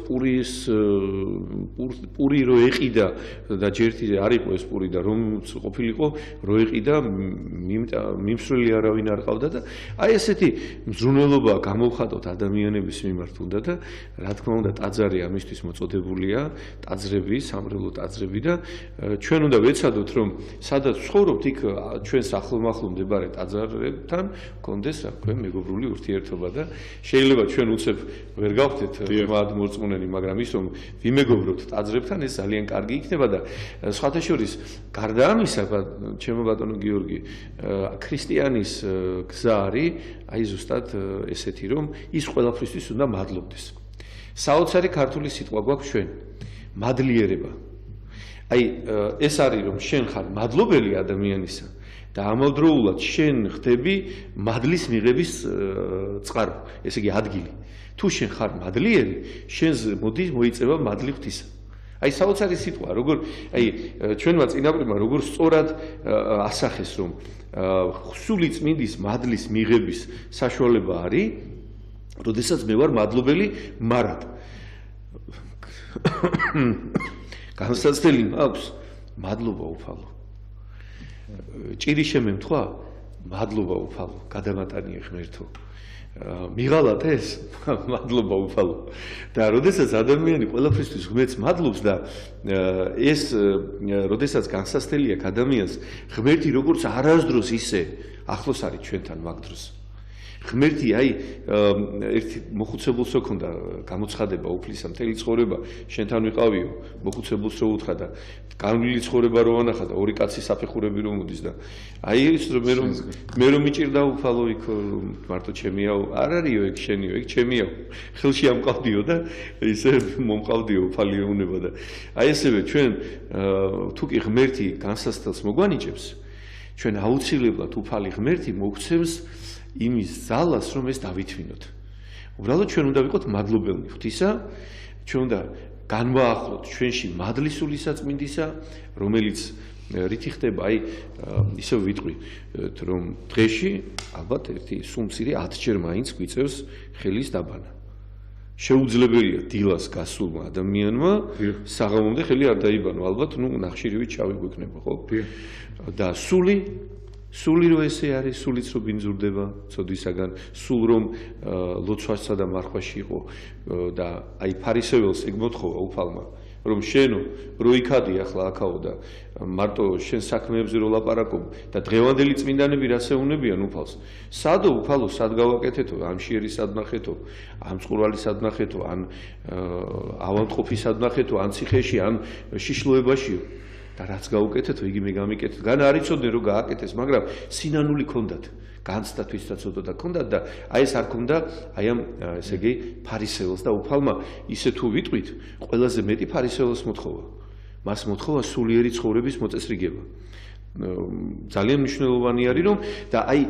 პური რო ეყიდა და ჯერთი არ იყო ეს პური და რომ ყოფილიყო რო ეყიდა მიმსვლელი არავინ არ ყავდა და აი ესეთი მზრუნველობა გამოვხატოთ ადამიანების მიმართ უნდა და რა თქმა უნდა ტაძარი ამისთვის მოწოდებულია ტაძრები სამრევლო ტაძრები და ჩვენ უნდა ვეცადოთ რომ სადაც ცხოვრობთ იქ ჩვენს ახლომახლო მდებარე ტაძრებთან გქონდეს რა თქვენ მეგობრული ურთიერთობა და შეიძლება ჩვენ უცებ ვერ გავხდეთ მათ მორწმუნენი მაგრამ ის რომ ვიმეგობროთ ტაძრებთან ეს ძალიან კარგი იქნება და სხვათა შორის გარდა ამისა ჩემო ბატონო გიორგი ქრისტიანის გზა არის აი ზუსტად ესეთი რომ ის ყველაფრისთვის უნდა მადლობდეს საოცარი ქართული სიტყვა გვაქვს ჩვენ მადლიერება აი ეს არის რომ შენ ხარ მადლობელი ადამიანისა და ამავდროულად შენ ხდები მადლის მიღების წყარო ესე იგი ადგილი თუ შენ ხარ მადლიერი შენს მოდის მოიწევა მადლი ღვთისა აი საოცარი სიტყვა როგორ აი ჩვენმა წინაპრებმა როგორ სწორად ასახეს რომ სული წმინდის მადლის მიღების საშუალება არის როდესაც მე ვარ მადლობელი მარად განსაცდელი მაქვს მადლობა უფალო ჭირი შემემთხვა მადლობა უფალო გადამატანია ღმერთო მიღალათ ეს მადლობა უფალო და როდესაც ადამიანი ყველაფრისთვის ღმერთს მადლობს და ეს როდესაც განსაცდელი აქვს ადამიანს ღმერთი როგორც არასდროს ისე ახლოს არის ჩვენთან მაგ დროს ღმერთი აი ერთი მოხუცებულს რო ქონდა გამოცხადება უფლისა მთელი ცხოვრება შენთან ვიყავიო მოხუცებულს რო უთხრა და განვლილი ცხოვრება რო ანახა და ორი კაცი საფეხურები რომ მოდის და აი ის რომ მე რომ მიჭირდა უფალო იქ მარტო ჩემიაო არ არისო ეგ შენიო ეგ ჩემიაო ხელში ამყავდიო და ისე მომყავდიო უფალი ეუნება და აი ესევე ჩვენ თუ კი ღმერთი განსაცდელს მოგვანიჭებს ჩვენ აუცილებლად უფალი ღმერთი მოგცემს იმის ძალას რომ ეს დავითვინოთ. უბრალოდ ჩვენ უნდა ვიყოთ მადლობელნი ღვთისა, ჩვენ უნდა განვაახლოთ ჩვენში მადლისული საწმინდისა, რომელიც რითი ხდება, აი ისევ ვიტყვით, რომ დღეში ალბათ ერთი სულ მცირე 10-ჯერ მაინც გვიწევს ხელის დაბანა. შეუძლებელია დილას გასულმა ადამიანმა საღამომდე ხელი არ დაიბანო, ალბათ ნახშირივით ჩავი გვექნება, ხო? და სული რო ესე არის, სულიც რო ბინძურდება ცოდვისაგან, სულ რომ ლოცვასა და მარხვაში იყო და აი ფარისეველს ეგ მოთხოვა უფალმა, რომ შენო რო იქადი ახლა აქაო და მარტო შენ საქმეებზე რო ლაპარაკობ და დღევანდელი წმინდანები რას ეუნებიან უფალს. სადო უფალო, სად გავაკეთეთო, ამ შიერი სად ნახეთო, ამ წყურვალი სად ნახეთო, ან ავანტყოფი სად ნახეთო, ან ციხეში, ან შიშლოებაშიო. და რაც გაუკეთეთო, იგი მე გამიკეთეთ. გან არ იცოდნენ რომ გააკეთეს, მაგრამ სინანული ქონდათ. განცდა თვისდაცოდო და ქონდათ და აი ეს არ ქონდა აი ამ ესე იგი ფარისეველს და უფალმა ისე თუ ვიტყვით, ყველაზე მეტი ფარისეველს მოთხოვა. მას მოთხოვა სულიერი ცხოვრების მოწესრიგება. ძალიან მნიშვნელოვანი არის რომ და აი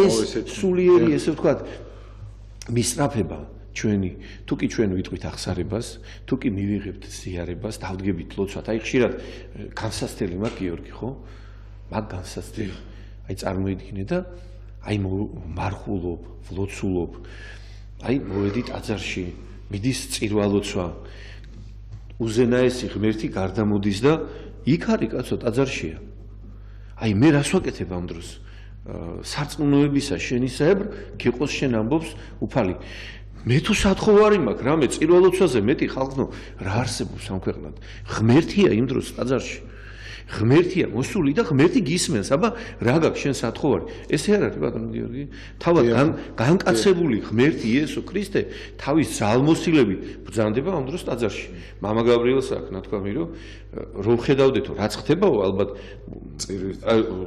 ეს სულიერი ესე ვთქვათ მისწრაფება ჩვენი თუ კი ჩვენ ვიტყვით აღსარებას, თუ კი მივიღებთ ზიარებას, დავდგებით ლოცვად, აი ხშირად განსასწრელი მაგ გიორგი, ხო? მაგ განსასწრელი. აი წარმოიდგინე და აი მარხულობ, ვლოცულობ. აი მოვედი ტაძარში, მიდის წირვალოცვა. უზენაესი ღმერთი გარდამოდის და იქ არის კაცო ტაძარშია. აი მე რას ვაკეთებ ამ დროს? სარწმუნოებისა შენისაებრ გიყოს შენ ამბობს უფალი. მე თუ სათხოვარი მაქვს, რამე წირვალოცვაზე მეტი ხალხო რა არსებობს ამ ქვეყნად. ღმერთია იმ დროს ტაძარში. ღმერთია მოსული და ღმერთი გისმენს, აბა რა გაქვს შენ სათხოვარი? ესე არ არის ბატონო გიორგი? თავად განკაცებული ღმერთი იესო ქრისტე თავის ძალმოსილებით ბრძანდება ამ დროს ტაძარში. მამა გაბრიელს აქვს ნათქვამი რომ ხედავდეთო რაც ხდებაო ალბათ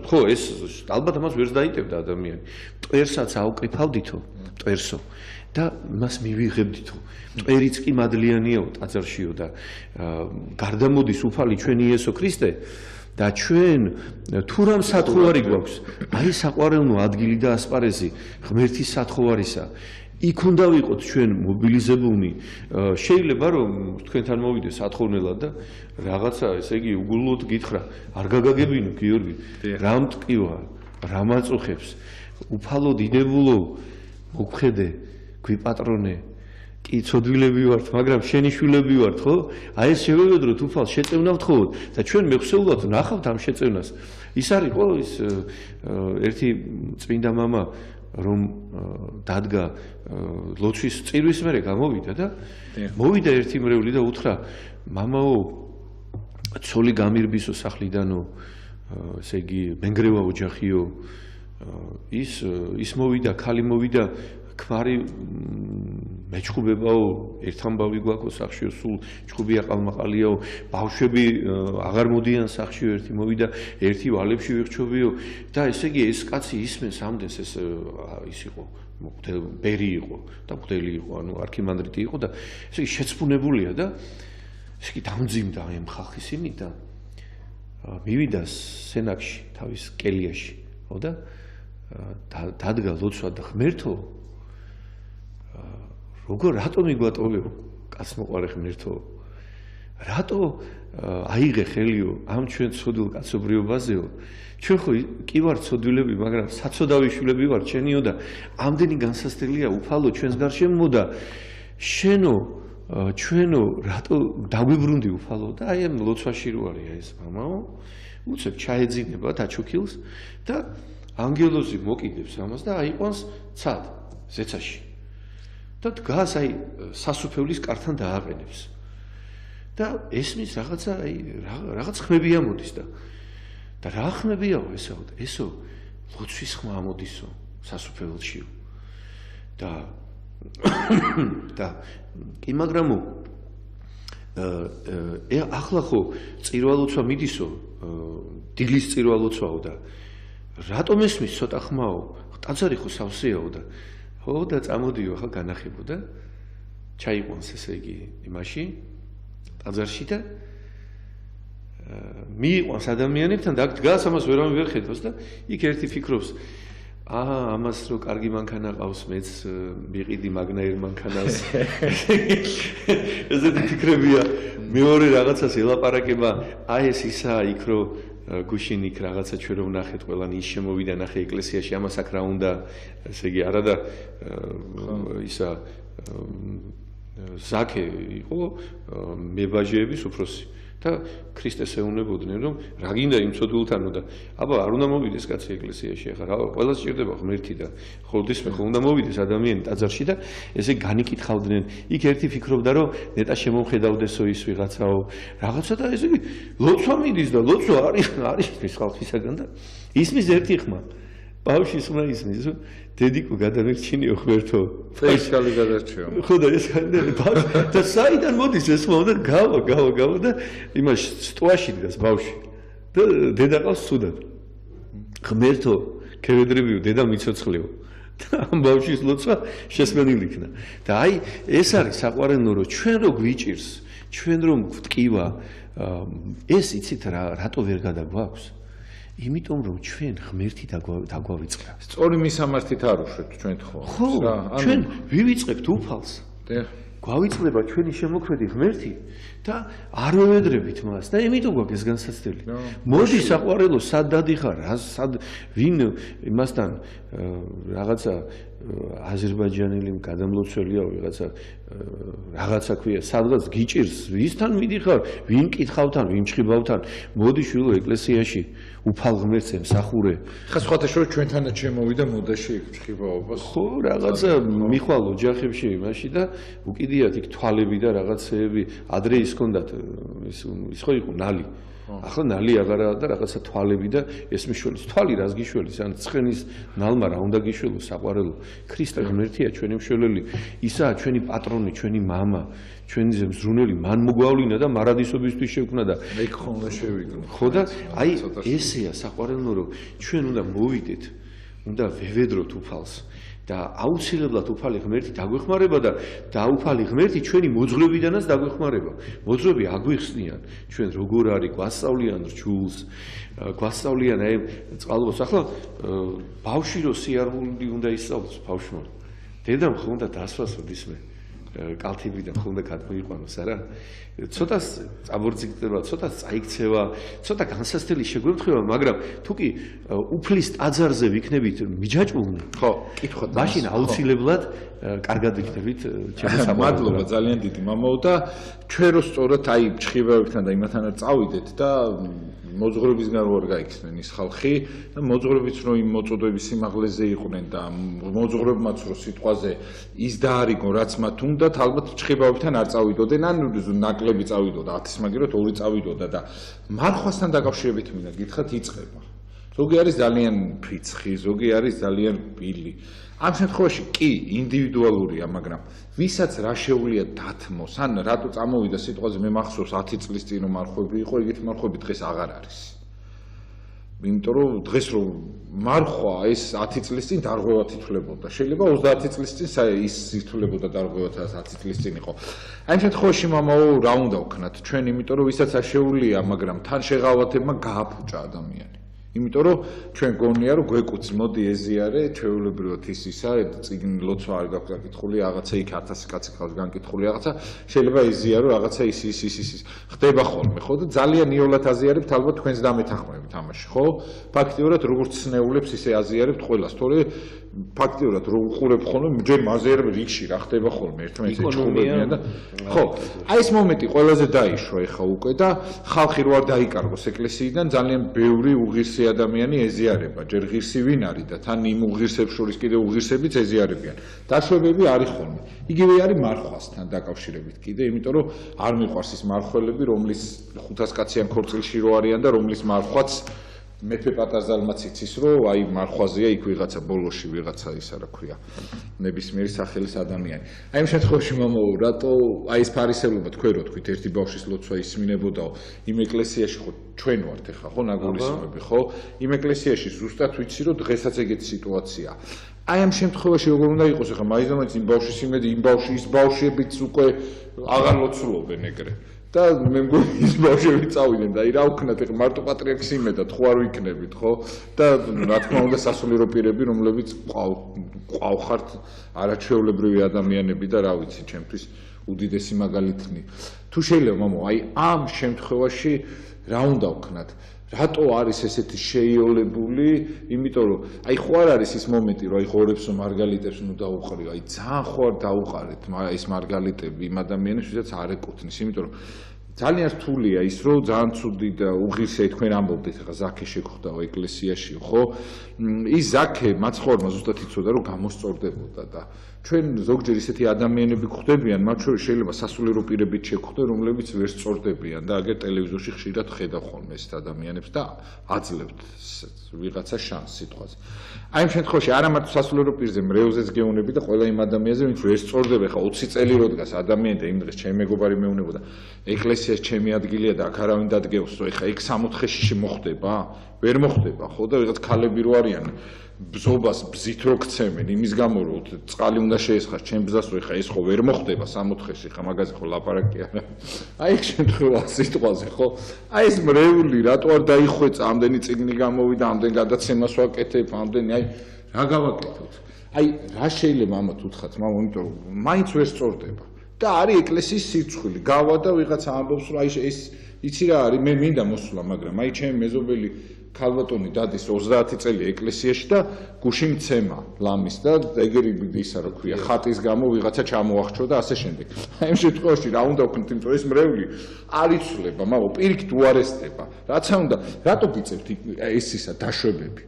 ხო ეს ალბათ ამას ვერც დაიტევდა ადამიანი. მტვერსაც აუკრიფავდითო, მტვერსო და მას მივიღებდითო. მტვერიც კი მადლიანიაო ტაძარშიო და გარდამოდის უფალი ჩვენი იესო ქრისტე და ჩვენ თუ რამ სათხოვარი გვაქვს, აი საყვარელნო ადგილი და ასპარეზი ღმერთის სათხოვარისა. იქ უნდა ვიყოთ ჩვენ მობილიზებულნი. შეიძლება რომ თქვენთან მოვიდე სათხოვნელად და რაღაცა ესე იგი უგულოდ გითხრა, არ გაგაგებინო გიორგი, რა მტკივა, რა მაწუხებს, უფალო დიდებულო, მოგხედე, გვიპატრონე, კი ცოდვილები ვართ, მაგრამ შენი შვილები ვართ, ხო? აი ეს შევევედროთ უფალს შეწევნავთ ხო? და ჩვენ მეხსეულად ნახავთ ამ შეწევნას. ის არის ყო ის ერთი წმინდა მამა რომ დადგა ლოცვის წირვის მერე გამოვიდა და მოვიდა ერთი მრევლი და უთხრა მამაო ცოლი გამირბისო სახლიდანო ესე იგი მენგრევა ოჯახიო ის მოვიდა ქალი მოვიდა ქმარი მეჩხუბებაო ერთ ამბავი გვაქვს სახშიო სულ ჩხუბია ყალმაყალიაო ბავშვები აღარ მოდიან სახშიო ერთი მოვიდა ერთი ვალებში ვიხჩობიო და ესე იგი ეს კაცი ისმენს ამდენს ეს ის იყო ბერი იყო და მღვდელი იყო ანუ არქიმანდრიტი იყო და ესე იგი შეცფუნებულია და ესე იგი დამძიმდა ამ ხალხის იმით და მივიდა სენაკში თავის კელიაში ხო და დადგა ლოცვა და ღმერთო როგორ რატომ იგვატოვეო კაცმოყარე ღმერთო რატო აიღე ხელიო ამ ჩვენ ცოდვილ კაცობრიობაზეო ჩვენ ხო კი ვართ ცოდვილები მაგრამ საცოდავი შვილები ვართ შენიო და ამდენი განსასწრელია უფალო ჩვენს გარშემო და შენო ჩვენო რატო დაგვიბრუნდი უფალო და აი ამ ლოცვაში რო არის ეს მამაო უცებ ჩაეძინება დაჩუქილს და ანგელოზი მოკიდებს ამას და აიყვანს ცად ზეცაში და დგას აი სასუფევლის კართან დააყენებს და ესმის რაღაცა აი რაღაც ხმები ამოდის და რა ხმებიაო ესო ლოცვის ხმა ამოდისო სასუფეველშიო და კი მაგრამ ახლა ხო წირვალოცვა მიდისო დილის წირვალოცვაო და რატომ ესმის ცოტა ხმაო ტაძარი ხო სავსეაო და ხო და წამოდიო ახლა განახებო და ჩაიყვანს ესე იგი იმაში ტაძარში და მიიყვანს ადამიანებთან და აქ დგას ამას ვერავინ ვერ ხედავს და იქ ერთი ფიქრობს ამას რო კარგი მანქანა ყავს, მეც ვიყიდი მაგნაირ მანქანას. ესეთი ფიქრებია. მეორე რაღაცას ელაპარაკება, აი ეს ისაა იქ რო გუშინ იქ რაღაცა ჩვენ რომ ნახეთ, ყველანი ის შემოვიდა ნახე ეკლესიაში, ამას აქ რა უნდა, ესე იგი არა და ისა ზაქე იყო მებაჟეების უფროსი. და ქრისტეს ეუნებოდნენ რომ რა გინდა იმ ცოდულთანო და აბა არ უნდა მოვიდეს კაცი ეკლესიაში ახლა რა ყველა სჭირდება ღმერთი და ხოლმე ხო უნდა მოვიდეს ადამიანი ტაძარში და ესე განიკითხავდნენ იქ ერთი ფიქრობდა რომ ნეტა შემომხედავდესო ის ვიღაცაო რაღაცა და ესე ლოცვა მიდის და ლოცვა არის ის ხალხისაგან და ისმის ერთი ხმა ბავშვის ხმა ისმის დედიკო გადამერჩინიო ღმერთო ფეისკალი გადარჩიო ხო და ეს ბავშვი და საიდან მოდის ეს ხმა და გავა და იმას სტუაში დგას ბავშვი და დედა ყავს ცუდად ღმერთო ქევედრებიო დედა მიცოცხლიო და ამ ბავშვის ლოცვა შესმენილი იქნა და აი ეს არის საყვარელო რომ ჩვენ რო გვიჭირს ჩვენ რომ გვტკივა ეს იცით რატო ვერ გადაგვაქვს იმიტომ რომ ჩვენ ღმერთი დაგვავიწყდა. სწორი მისამართით არ უშვებთ ჩვენ ხო? ხო, ჩვენ ვივიწყებთ უფალს. გვავიწყდება ჩვენი შემოქმედი ღმერთი და არ ვევედრებით მას და იმიტომ გვაქვს ეს განსაცდელი. მოდი საყვარელო, სად დადიხარ, სად ვინ იმასთან რაღაცა აზერბაიჯანელი გადამლოცველია რაღაცა ქვია, სადღაც გიჭირს, ვისთან მიდიხარ, ვინ კითხავთან, ვინ ჩხიბავთან, მოდი შვილო ეკლესიაში უფალ ღმერთს ემსახურე. ხა სხვათა შორის ჩვენთანაც შემოვიდა მოდაში ჩხიბაობას. ხო, რაღაცა მიხვალ ოჯახებში იმაში და უკიდიათ იქ თვალები და რაღაცეები, ადრე ის ჰქონდათ ის ხო იყო ნალი. ახლა ნალი აღარაა და რაღაცა თვალები და ეს მიშველის თვალი რას გიშველის ან ცხენის ნალმა რა უნდა გიშველოს საყვარელო ქრისტე ღმერთია ჩვენი მშველელი ისაა ჩვენი პატრონი ჩვენი მამა ჩვენი ზრუნელი მან მოგვავლინა და მარადისობისთვის შექმნა და ეგ ხომ შევიგო ხო და აი ესეა საყვარელო რომ ჩვენ უნდა მოვიდეთ უნდა ვევედროთ უფალს და აუცილებლად უფალი ღმერთი დაგვეხმარება და დაუფალი ღმერთი ჩვენი მოძღვრებიდანაც დაგვეხმარება. მოძღვრები აგვიხსნიან ჩვენ როგორ არის გვასწავლიან რჩულს, გვასწავლიან აი წყალობას. ახლა ბავშვი რო სიარული უნდა ისწავლოს ბავშვმა. დედამ ხო უნდა დასვასოს ისმე კალთებიდან ხო უნდა გადმოიყვანოს არა? ცოტა წაბორძიგდება, ცოტა წაიქცევა, ცოტა განსასწრელი შეგვემთხვევა, მაგრამ თუ კი უფლის ტაძარზე ვიქნებით მიჯაჭვულნი, ხო, კითხოთ. მაშინ აუცილებლად კარგად ვიქნებით ჩემს საყვარელო. მადლობა ძალიან დიდი მამაო და ჩვენ რო სწორად აი ჩხიბავებთან და იმათანაც წავიდეთ და მოძღვრებისგან რო არ გაიქცნენ ის ხალხი და მოძღვრებიც რო იმ მოწოდების სიმაღლეზე იყვნენ და მოძღვრებმაც რო სიტყვაზე ის დაარიგონ რაც მათ უნდათ ალბათ ჩხიბავებთან არ წავიდოდნენ ან ნაკლები წავიდოდა 10 მაგერად 2 წავიდოდა და მარხვასთან დაკავშირებით მინდა გითხრათ იწყება ზოგი არის ძალიან ფრიცხი ზოგი არის ძალიან ბილი ამ შემთხვევაში კი ინდივიდუალურია მაგრამ ვისაც რა შეუძლია დათმოს ან რატო წამოვიდა სიტყვაზე მე მახსოვს 10 წლის წინ რომ მარხვები იყო ეგეთი მარხვები დღეს აღარ არის იმიტომ რომ დღეს რომ მარხვა ეს 10 წლის წინ დარღვევად ითვლებოდა შეიძლება 30 წლის წინ ის ითვლებოდა დარღვევად 10 წლის წინ იყო აი ამ შემთხვევაში მამაო რა უნდა ვქნათ ჩვენ იმიტომ რომ ვისაც არ შეუძლია მაგრამ თან შეღავათებმა გააფუჭა ადამიანი იმიტომ რომ ჩვენ გონია რომ გვეკუც მოდი ეზიარე ჩვეულებრივად ისისა წიგნ ლოცვა არ გაქვს გაკითხული რაღაცა იქ 1000 კაცი ხავს განკითხული რაღაცა შეიძლება ეზიარო რაღაცა ის ხდება ხოლმე ხო და ძალიან იოლად აზიარებთ ალბათ თქვენს დამეთანხმებით ამაში ხო ფაქტიურად როგორც ცნეულებს ისე აზიარებთ ყველას თორე ფაქტიურად რო უყურებ ხოლმე ჯერ მაზიარებ რიგში რა ხდება ხოლმე ერთმანეთს ეჭხუბებიან და ხო აი ეს მომენტი ყველაზე დაიშვა ეხა უკვე და ხალხი რო არ დაიკარგოს ეკლესიიდან ძალიან ბევრი უღირსი ადამიანი ეზიარება ჯერ ღირსი ვინ არის და თან იმ უღირსებს შორის კიდე უღირსებიც ეზიარებიან დაშვებები არის ხოლმე იგივე არის მარხვასთან დაკავშირებით კიდე იმიტომ რომ არ მიყვარს ის მარხველები რომლის 500 კაციან ქორწილში რო არიან და რომლის მარხვაც მეფე პატარზალმაც იცის რომ აი მარხვაზეა იქ ვიღაცა ბოლოში ვიღაცა ისა რა ქვია ნებისმიერი სახელის ადამიანი აი ამ შემთხვევაში მამაო რატო აი ეს ფარისევლობა თქვენ რო თქვით ერთი ბავშვის ლოცვა ისმინებოდაო იმ ეკლესიაში ხო ჩვენ ვართ ეხა ხო ნაგულისმები ხო იმ ეკლესიაში ზუსტად ვიცი რომ დღესაც ეგეთი სიტუაცია აი ამ შემთხვევაში როგორ უნდა იყოს ეხა მაინც იმ ბავშვის იმედი იმ ბავშვის ბავშვებიც უკვე აღარ ლოცულობენ ეგრე და მე მგონი ის ბავშვები წავიდნენ და რა ვქნათ ეხლა მარტო პატრიარქს იმედად ხო არ ვიქნებით ხო და რა თქმა უნდა სასულიერო პირები რომლებიც ყავხართ არაჩვეულებრივი ადამიანები და რა ვიცი ჩემთვის უდიდესი მაგალითნი თუ შეიძლება მამო აი ამ შემთხვევაში რა უნდა ვქნათ რატო არის ესეთი შეიოლებული იმიტომ რომ აი ხო არ არის ის მომენტი რომ აი ხორებსო მარგალიტებს ნუ დაუყრიო აი ძალიან ხო არ დაუყარეთ ეს მარგალიტები იმ ადამიანებს ვისაც არ ეკუთვნის იმიტომ რომ ძალიან რთულია ის რომ ძალიან ცუდი და უღირსია თქვენ ამბობდით ახლა ზაქე შეგხვდაო ეკლესიაში ხო ის ზაქე მაცხოვრმა ზუსტად იცოდა რომ გამოსწორდებოდა და ჩვენ ზოგჯერ ისეთი ადამიანები გვხვდებიან მათ შორის შეიძლება სასულიერო პირებით შეგხვდე რომლებიც ვერ სწორდებიან და აგერ ტელევიზორში ხშირად ხედავ ხოლმე ეს ადამიანებს და აძლევთ ვიღაცა შანსს სიტყვაზე აი ამ შემთხვევაში არა მარტო სასულიერო პირზე მრევლზეც გეუნები და ყველა იმ ადამიანზე ვინც ვერ სწორდება ხა 20 წელი რო დგას ადამიანი და იმ დღეს ჩემი მეგობარი მეუნებოდა ეკლესიას ჩემი ადგილია და აქ არავინ დადგეოს ეხა იქ 60-ში მოხდება ვერ მოხდება ხო და ვიღაც ქალები რო არიან ბზობას ბზით რო ქცემენ იმის გამო რომ წყალი უნდა შეესხას ჩემ ბზას რო ეხა ეს ხო ვერ მოხდება 60-ში ხა მაგაზე ხო ლაპარაკი არა აი ეს შემთხვევა სიტყვაზე ხო აი ეს მრევლი რატო არ დაიხვეწა ამდენი წიგნი გამოვიდა ამდენ გადაცემას ვაკეთებ ამდენი აი რა გავაკეთოთ აი რა შეიძლება ამათ უთხრათ მამო იმიტომ რომ მაინც ვერ სწორდება და არის ეკლესიის სირცხვილი გავა და ვიღაცა ამბობს რომ აი ეს იცი რა არის მე მინდა მოსვლა მაგრამ აი ჩემი მეზობელი ქალბატონი დადის 30 წელი ეკლესიაში და გუშინ მცემა ლამის და ეგერი ისა რა ქვია ხატის გამო ვიღაცა ჩამოახჩო და ასე შემდეგ. აი ამ შემთხვევაში რა უნდა ვქნით იმიტომ ეს მრევლი არ იცვლება, მაგრამ პირიქით უარესდება. რაცა უნდა, რატო გიწევთ ეს ისა დაშვებები?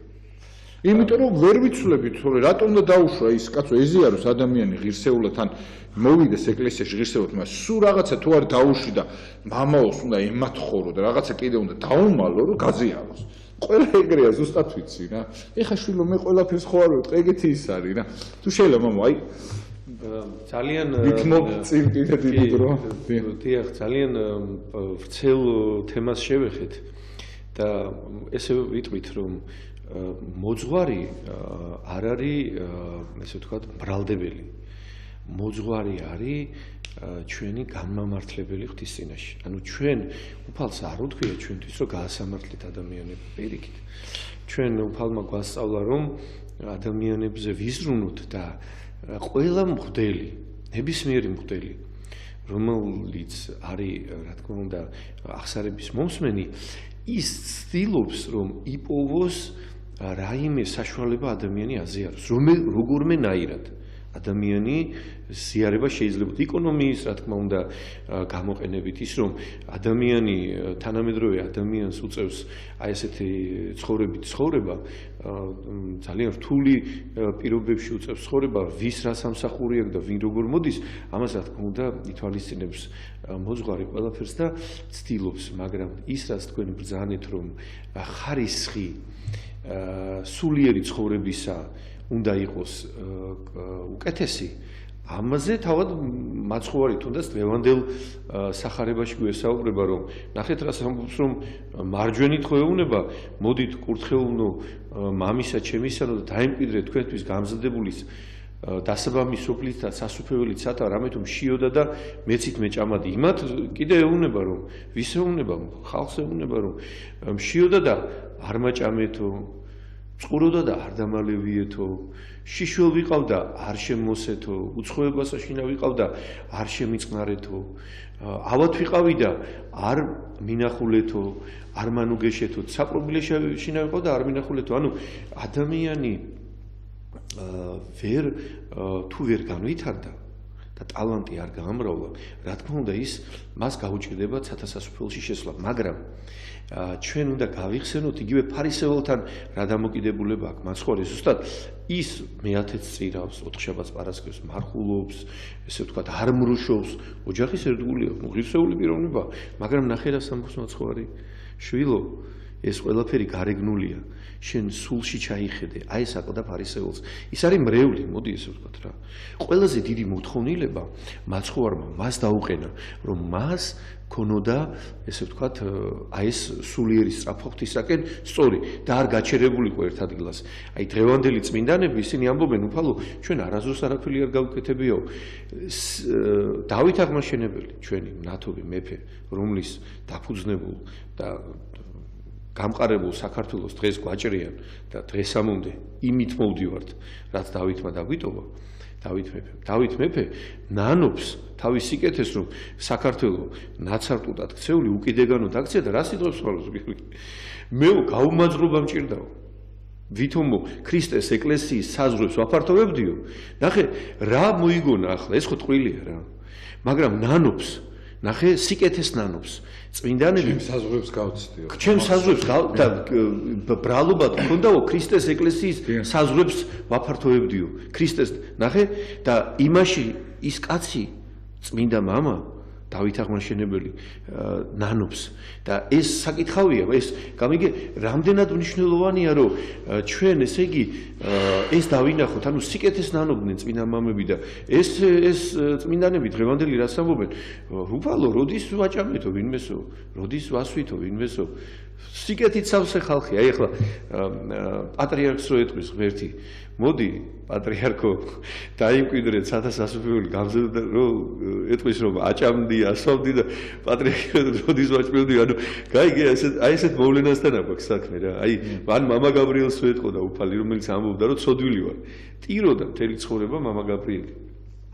იმიტომ რომ ვერ ვიცვლებით, თორე რატომ უნდა დაუშვა ის კაცო ეზიაროს ადამიანი ღირსეულად ან მოვიდეს ეკლესიაში ღირსეულად, მაგრამ სულ რაღაცა თუ არ დაუშვი და მამაოს უნდა ემათხორო და რაღაცა კიდე უნდა დაუმალო რომ გაზიაროს. ყველა ეგრეა ზუსტად ვიცი რა. ეხა შვილო მე ყველაფერს ხო არ ვეტყვი, ეგეთი ის არის რა. თუ შეიძლება მამო, აი ძალიან ვიქნობ წინ კიდე დიდრო. დიახ, ძალიან ვრცელ თემას შევეხეთ და ესე ვიტყვით რომ მოძღვარი არ არის ესე ვთქვათ ბრალდებელი. მოძღვარი არის ჩვენი განმამართლებელი ღვთის წინაშე. ანუ ჩვენ უფალს არ უთქვია ჩვენთვის რომ გაასამართლეთ ადამიანები პირიქით. ჩვენ უფალმა გვასწავლა რომ ადამიანებზე ვიზრუნოთ და ყველა მღვდელი, ნებისმიერი მღვდელი, რომელიც არის, რა თქმა უნდა, აღსარების მომსმენი, ის ცდილობს რომ იპოვოს რაიმე საშუალება ადამიანი აზიაროს, როგორმენაირად ადამიანი ზიარება შეიძლება ეკონომიის, რა თქმა უნდა, გამოყენებით ის რომ ადამიანი თანამედროვე ადამიანს უწევს აი ესეთი ცხოვრება ძალიან რთული პირობებში უწევს ცხოვრება, ვის რა სამსახური აქვს და ვინ როგორ მოდის, ამას რა თქმა უნდა ითვალისწინებს მოძღვარი ყველაფერს და ცდილობს, მაგრამ ის რაც თქვენ ბრძანეთ რომ ხარისხი სულიერი ცხოვრებისა უნდა იყოს უკეთესი ამაზე თავად მაცხოვარი თუნდაც დღევანდელ სახარებაში გვესაუბრება რომ ნახეთ რას ამბობს რომ მარჯვენით ხო ეუნება მოდით კურთხეულნო მამისა ჩემისანო და დაემკვიდრეთ თქვენთვის გამზადებულის დასაბამი სოფლით და სასუფეველი ცათა რამე თუ მშიოდა და მეცით მეჭამადი იმათ კიდე ეუნება რომ ვის ეუნება ხალხს ეუნება რომ მშიოდა და არ მაჭამეთო წყუროდა და არ დამალევიეთო შიშველ ვიყავდა არ შემოსეთო უცხოებას აშინა ვიყავდა არ შემიწყნარეთო ავად ვიყავი და არ მინახულეთო არ მანუგეშეთო საპრობილეში შინა ვიყავდა არ მინახულეთო ანუ ადამიანი თუ ვერ განვითარდა და ტალანტი არ გაამრავლა რა თქმა უნდა ის მას გაუჭირდება ცათასასუფეველში შესვლა მაგრამ ჩვენ უნდა გავიხსენოთ იგივე ფარისეველთან რა დამოკიდებულება აქვს მაცხოვარი ზუსტად ის მეათეც წირავს ოთხშაბათს პარასკევს მარხულობს ესე ვთქვათ არ მრუშობს ოჯახის ერთგულია ღირსეული პიროვნება მაგრამ ნახე რა სამბოს მაცხოვარი შვილო ეს ყველაფერი გარეგნულია. შენ სულში ჩაიხედე, აი ეს აკლდა ფარისეულს. ის არის მრევლი, მოდი ესე ვთქვათ რა. ყველაზე დიდი მოთხოვნილება მაცხოვარმა მას დაუყენა, რომ მას ქონოდა, ესე ვთქვათ, აი ეს სულიერი სწრაფ ღვთისაკენ სწორი და არ გაჩერებულიყო ერთ ადგილას. აი დღევანდელი წმინდანები ისინი ამბობენ, უფალო, ჩვენ არასდროს არაფერი არ გავუკეთებიაო. დავით აღმაშენებელი, ჩვენი ნათობი მეფე, რომლის დაფუძნებულ და გამყარებულ საქართველოს დღეს გვაჭრიან და დღესამომდე იმით მოვდივართ, რაც დავითმა დაგვიტოვა. დავით მეფე ნანობს თავის სიკეთეს, რომ საქართველო ნაცარტუდად ქცეული უკიდეგანო დაქცია და რა სიტყვებს ხვალოს გიყვი. მეო გაუმაძრობა მჭირდაო. ვითომო ქრისტეს ეკლესიის საზღვრებს ვაფართოვებდიო. ნახე, რა მოიგონა ახლა, ეს ხო ტყუილია რა. მაგრამ ნანობს, ნახე, სიკეთეს ნანობს. წმინდანები საზღვრებს გავცდიო. ჩემს საზღვრებს და ბრალობა თქონდაო ქრისტეს ეკლესიის საზღვრებს ვაფართოვებდიო. ქრისტეს ნახე და იმაში ის კაცი წმინდა მამა დავით აღმაშენებელი ნანობს და ეს საკითხავია, ეს გამიგე რამდენად მნიშვნელოვანია, რომ ჩვენ ესე იგი ეს დავინახოთ, ანუ სიკეთეს ნანობდნენ წმინდა მამები და ეს წმინდანები დღევანდელი რას ამბობენ? უფალო, როდის ვაჭამეთო ვინმესო, როდის ვასვითო ვინმესო? სიკეთით სავსე ხალხი. აი ახლა პატრიარქს რო ეტყვის ღმერთი, მოდი პატრიარქო დაიმკვიდრე ცათასასოფლიური გამზრდა რომ ეტყვის რომ აჭამდი, ასვამდი და პატრიარქი როდის ვაჭმევდი, ანუ გაიგე აი ესეთ მოვლენასთან აქვს საქმე რა. აი მან მამა გაბრიელს რო ეტყოდა უფალი, რომელიც ამბობდა რომ ცოდვილი ვარ. ტიროდა მთელი ცხოვრება მამა გაბრიელი.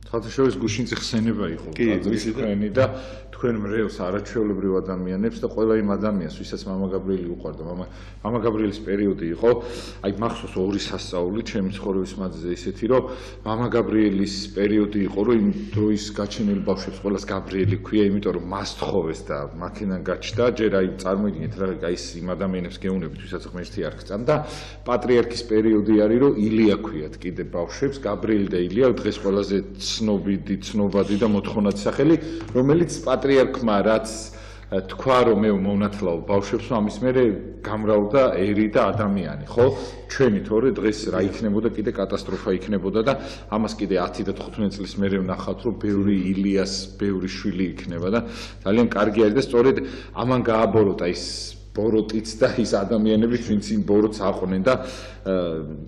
ხალხაშორის გუშინწი ხსენება იყო ტაძრის თქვენი და თქვენ მრევლს არაჩვეულებრივ ადამიანებს და ყველა იმ ადამიანს, ვისაც მამა გაბრიელი უყვარდა, მამა გაბრიელის პერიოდი იყო, აი მახსოვს ორი სასწაული ჩემი ცხოვრების მადზე ისეთი, რომ მამა გაბრიელის პერიოდი იყო, რომ იმ დროის გაჩენილ ბავშვებს ყველას გაბრიელი ქვია, იმიტომ რომ მას თხოვეს და მაქედან გაჩნდა, ჯერ აი წარმოიდგინეთ რა, აი ის იმ ადამიანებს გეუნებით, ვისაც ღმერთი არ ხსნა და პატრიარქის პერიოდი არის, რომ ილია ქვიათ კიდე ბავშვებს, გაბრიელი და ილია დღეს ყველაზე ცნობადი და მოთხოვნადი სახელი, რომელიც პატრიარქმა რაც თქვა, რომ მე მომნათლავ ბავშვებს, ამის მერე გამრავლდა ერი და ადამიანი, ხო? ჩვენი თორე დღეს რა იქნებოდა, კიდე კატასტროფა იქნებოდა და ამას კიდე 10 და 15 წლის მერე ვნახავთ, რომ ბევრი ილიას, ბევრი შვილი იქნება და ძალიან კარგი არის და სწორედ ამან გააბოროტა ის ბოროტიც და ის ადამიანები, ვინც იმ ბოროტს აყვნენ და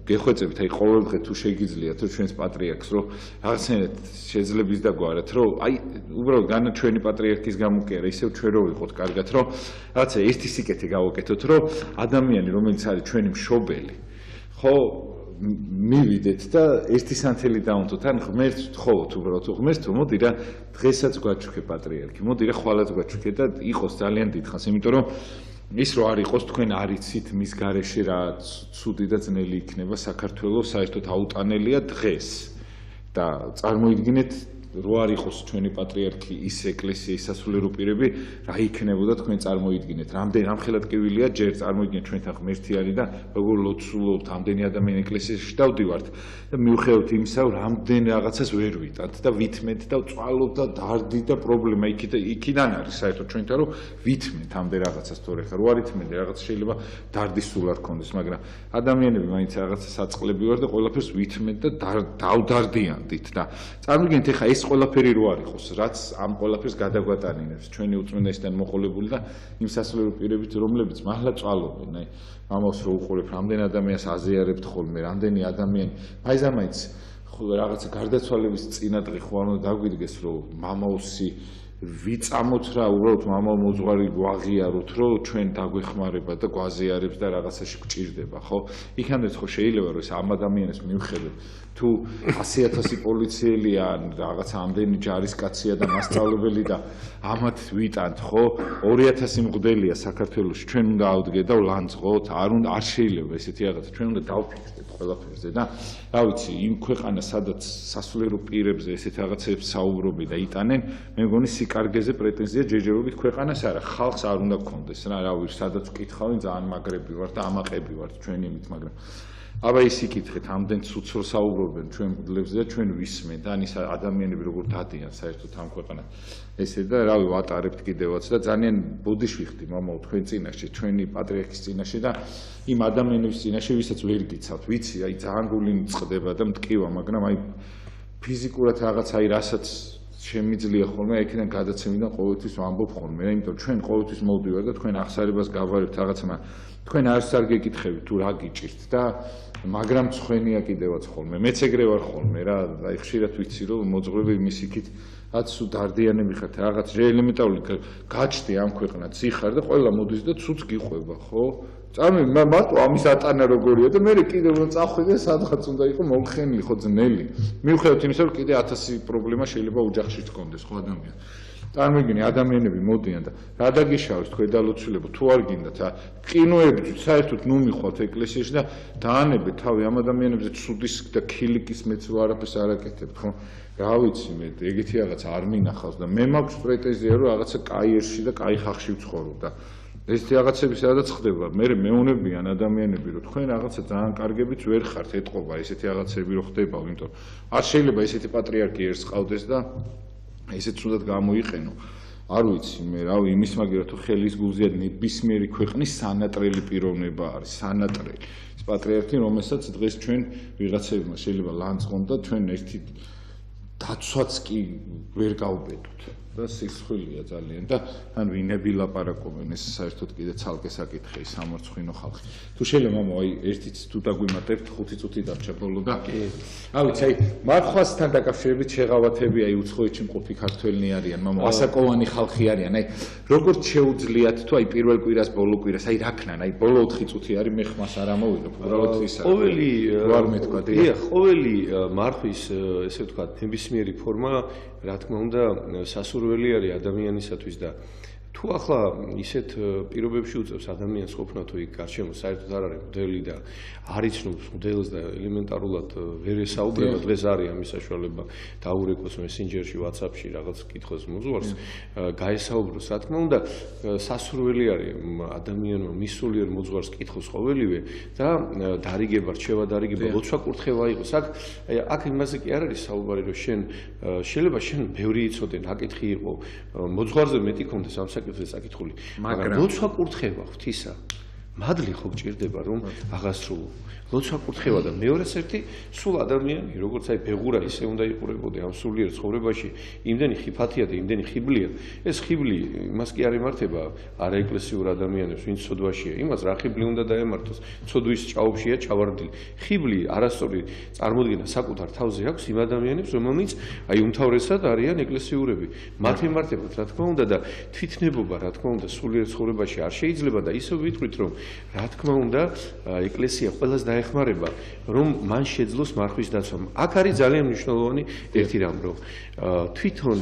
გეხვეწებით, აი ყოველდღე თუ შეგიძლიათ, რომ ჩვენს პატრიარქს, რომ რაღაცნაირად შეძლებლის დაგვარათ, რომ აი უბრალოდ განა ჩვენი პატრიარქის გამო კი არა, ისევ ჩვენ რო ვიყოთ კარგად, რომ რაღაცა ერთი სიკეთე გავაკეთოთ, რომ ადამიანი, რომელიც არის ჩვენი მშობელი, ხო, მივიდეთ და ერთი სანთელი დავუნთოთ, ან ღმერთს ვთხოვოთ უბრალოდ, ღმერთს თუ მოდი რა, დღესაც გვაჩუქე პატრიარქი, მოდი რა, ხვალაც გვაჩუქე და იყოს ძალიან დიდხანს, იმიტომ რომ ის რო არ იყოს თქვენ არიცით მის გარეშე რა ცუდი და ძნელი იქნება საქართველოს საერთოდ აუტანელია დღეს და წარმოიდგინეთ რო არ იყოს ჩვენი პატრიარქი ის ეკლესიის სასულიერო პირები რა იქნებოდა თქვენ წარმოიდგინეთ რამდენად კივილია ჯერ წარმოიდგინეთ ჩვენთან ღმერთი არის და როგორ ლოცულობთ ამდენი ადამიანი ეკლესიაში დავდივართ და მიუხედავად იმისა რამდენ რაღაცას ვერ ვიტანთ და ვითმეთ და წვალობ და დარდი და პრობლემა იქიდან არის საერთოდ ჩვენთან რომ ვითმეთ ამდენ რაღაცას თორე ხარ რო არ ითმენდი რაღაც შეიძლება დარდის სულ არ ქონდეს მაგრამ ადამიანები მაინც რაღაცა საწყლები ვარ და ყველაფერს ვითმეთ და დავდარდიანდით და წარმოიდგინეთ ეხა ეს ყველაფერი რო არ იყოს, რაც ამ ყველაფერს გადაგვატანინებს ჩვენი უწმინდესიდან მოყოლებული და იმ სასულიერო პირებით, რომლებიც მართლა წვალობენ, აი, მამავს რო უყურებ, რამდენ ადამიანს აზიარებთ ხოლმე, რამდენი ადამიანი, მაინც რაღაცა გარდაცვალების წინადღე ხო არ უნდა დაგვიდგეს, რომ მამაოსი ვიწამოთ რა, უბრალოდ მამაო მოძღვარი გვაღიაროთ, რომ ჩვენ დაგვეხმარება და გვაზიარებს და რაღაცაში გვჭირდება, ხო? იქამდე ხო შეიძლება რომ ეს ამ ადამიანებს მივხედოთ თუ 100,000 პოლიციელია ან რაღაც ამდენი ჯარისკაცია და მასწავლებელი და ამათ ვიტანთ, ხო? 2,000 მღვდელია საქართველოში, ჩვენ უნდა ავდგეთ და ვლანძღოთ, არ შეიძლება ესეთი რაღაცა, ჩვენ უნდა დავფიქრდეთ ყველაფერზე და რა ვიცი, იმ ქვეყანას სადაც სასულიერო პირებზე ესეთ რაღაცებს საუბრობენ და იტანენ, მე მგონი სიკარგეზე პრეტენზია ჯერჯერობით ქვეყანას არა, ხალხს არ უნდა გქონდეს რა, რავი, სადაც ვკითხავენ, ძალიან მაგრები ვართ და ამაყები ვართ ჩვენი იმით, მაგრამ აბა ის იკითხეთ, ამდენ ცუცრ საუბრობენ ჩვენ მგლებზე და ჩვენ ვისმენთ, ან ის ადამიანები როგორ დადიან საერთოდ ამ ქვეყანას. ესე და რავი, ვატარებთ კიდევაც და ძალიან ბოდიში ვიხდი მამაო თქვენ წინაშე, ჩვენი პატრიარქის წინაშე და იმ ადამიანების წინაშე, ვისაც ვერ გიცავთ. ვიცი, აი ძალიან გული წყდება და მტკივა, მაგრამ აი ფიზიკურად რაღაც აი რასაც შემიძლია ხოლმე აქედან გადაცემიდან ყოველთვის ვამბობ ხოლმე, იმიტომ ჩვენ ყოველთვის მოვდივარ და თქვენ აღსარებას გავარებთ რაღაცა, თქვენ არც არ გეკითხებით თუ რა გიჭირთ და მაგრამ ცხენია კიდევაც ხოლმე. მეც ეგრე ვარ ხოლმე რა, აი ხშირად ვიცი რომ მოძღვრები იმის იქით რაც სულ დარდიანები ხართ, რაღაც ელემენტარული გაჩდი ამ ქვეყნად სიხარ და ყველა მოდის და ცუც გიყვება, ხო? წარმოვიდგინე, მარტო ამის ატანა როგორია და მე კიდევ რომ წახვიდე სადღაც უნდა იყო მომხენილი, ხო ძნელი. მიუხედავად იმისა, რომ კიდე 1000 პრობლემა შეიძლება ოჯახში თქონდეს, ხო ადამიანს. წარმოვიდგინე, ადამიანები მოდიან და რა დაგიშავეს თქვენ დალოცულებო, თუ არ გინდათ, ყინოებით საერთოდ ნუ მიხვალთ ეკლესიაში და დაანებეთ თავი ამ ადამიანებზე ცუდის და ქილიკის მეც არაფერს არ აკეთებთ, ხო? რა ვიცი მე, ეგეთი რაღაც არ მინახავს და მე მაქვს პრეტენზია რომ რაღაცა კაიერში და კაი ხახში ვცხოვრობ და ესეთი რაღაცები სადაც ხდება, მე მეუნებიან ადამიანები რომ თქვენ რაღაცა ძალიან კარგებიც ვერ ხართ, ეთყობა ესეთი რაღაცები რო ხდება, იმიტომ არ შეიძლება ესეთი პატრიარქი ერთს ყავდეს და ესეც თუნდაც გამოიყენო. არ ვიცი მე, რავი, იმის მაგერად თუ ხელის გულზია ნებისმიერი ქვეყნის სანატრელი პიროვნება არის, სანატრელი. ეს პატრიარქი, რომელსაც დღეს ჩვენ ვიღაცებმა შეიძლება ლანძღონ და ჩვენ ერთი დაცვაც კი ვერ გავბედოთ. და სისხლია ძალიან და ან ვინები ლაპარაკობენ ეს საერთოდ კიდე ცალკე საკითხი სამარცხვინო ხალხი. თუ შეიძლება მამო აი ერთიც თუ დაგვიმატებთ 5 წუთი დამჭა ბოლო და რა ვიცი აი მარხვასთან დაკავშირებით შეღავათები აი უცხოეთში მყოფი ქართველნი არიან მამო ასაკოვანი ხალხი არიან აი როგორც შეუძლიათ თუ აი პირველ კვირას ბოლო კვირას აი რა ქნან აი ბოლო 4 წუთი არის მე ხმას არ ამოვიღებ უბრალოდ ისა ყოველი არ მეთქვა ყოველი მარხვის ესე ვთქვათ ნებისმიერი ფორმა რა თქმა უნდა სასურველი არის ადამიანისათვის და თუ ახლა ისეთ პირობებში უწევს ადამიანს ყოფნა თუ იქ გარშემო საერთოდ არ არის მოდელი და არ იცნობს მოდელს და ელემენტარულად ვერ ესაუბრება დღეს არის ამის საშუალება დაურეკოს მესენჯერში WhatsApp-ში რაღაც კითხოს მოძღვარს გაესაუბროს რა თქმა უნდა სასურველი არის ადამიანმა მისულიერ მოძღვარს კითხოს ყოველივე და დარიგება რჩევა დარიგება ლოცვა კურთხევა იყოს აქ იმაზე კი არ არის საუბარი რომ შენ შეიძლება შენ ბევრი იცოდე ნაკითხი იყო მოძღვარზე მეტი კონდეს ამ საკითხული მაგრამ ლოცვა კურთხევა ღვთისა მადლი ხო გჭირდება რომ აღასრულო ლოცვა კურთხევა და მეორეს ერთი სულ ადამიანი როგორც აი ბეღურა ისე უნდა იყურებოდე ამ სულიერ ცხოვრებაში იმდენი ხიფათია და იმდენი ხიბლია ეს ხიბლი იმას კი არ ემართება არაეკლესიურ ადამიანებს ვინც ცოდვაშია იმას რა ხიბლი უნდა დაემართოს ცოდვის ჭაობშია ჩავარდილი ხიბლი არასწორი წარმოდგენა საკუთარ თავზე აქვს იმ ადამიანებს რომელნიც აი უმთავრესად არიან ეკლესიურები მათ ემართებათ რა თქმა უნდა და თვითნებობა რა თქმა უნდა სულიერ ცხოვრებაში არ შეიძლება და ისევ ვიტყვით რომ რა თქმა უნდა ეკლესია ყველას ეხმარება რომ მან შეძლოს მარხვის დაცვა. აქ არის ძალიან მნიშვნელოვანი ერთი რამ რომ თვითონ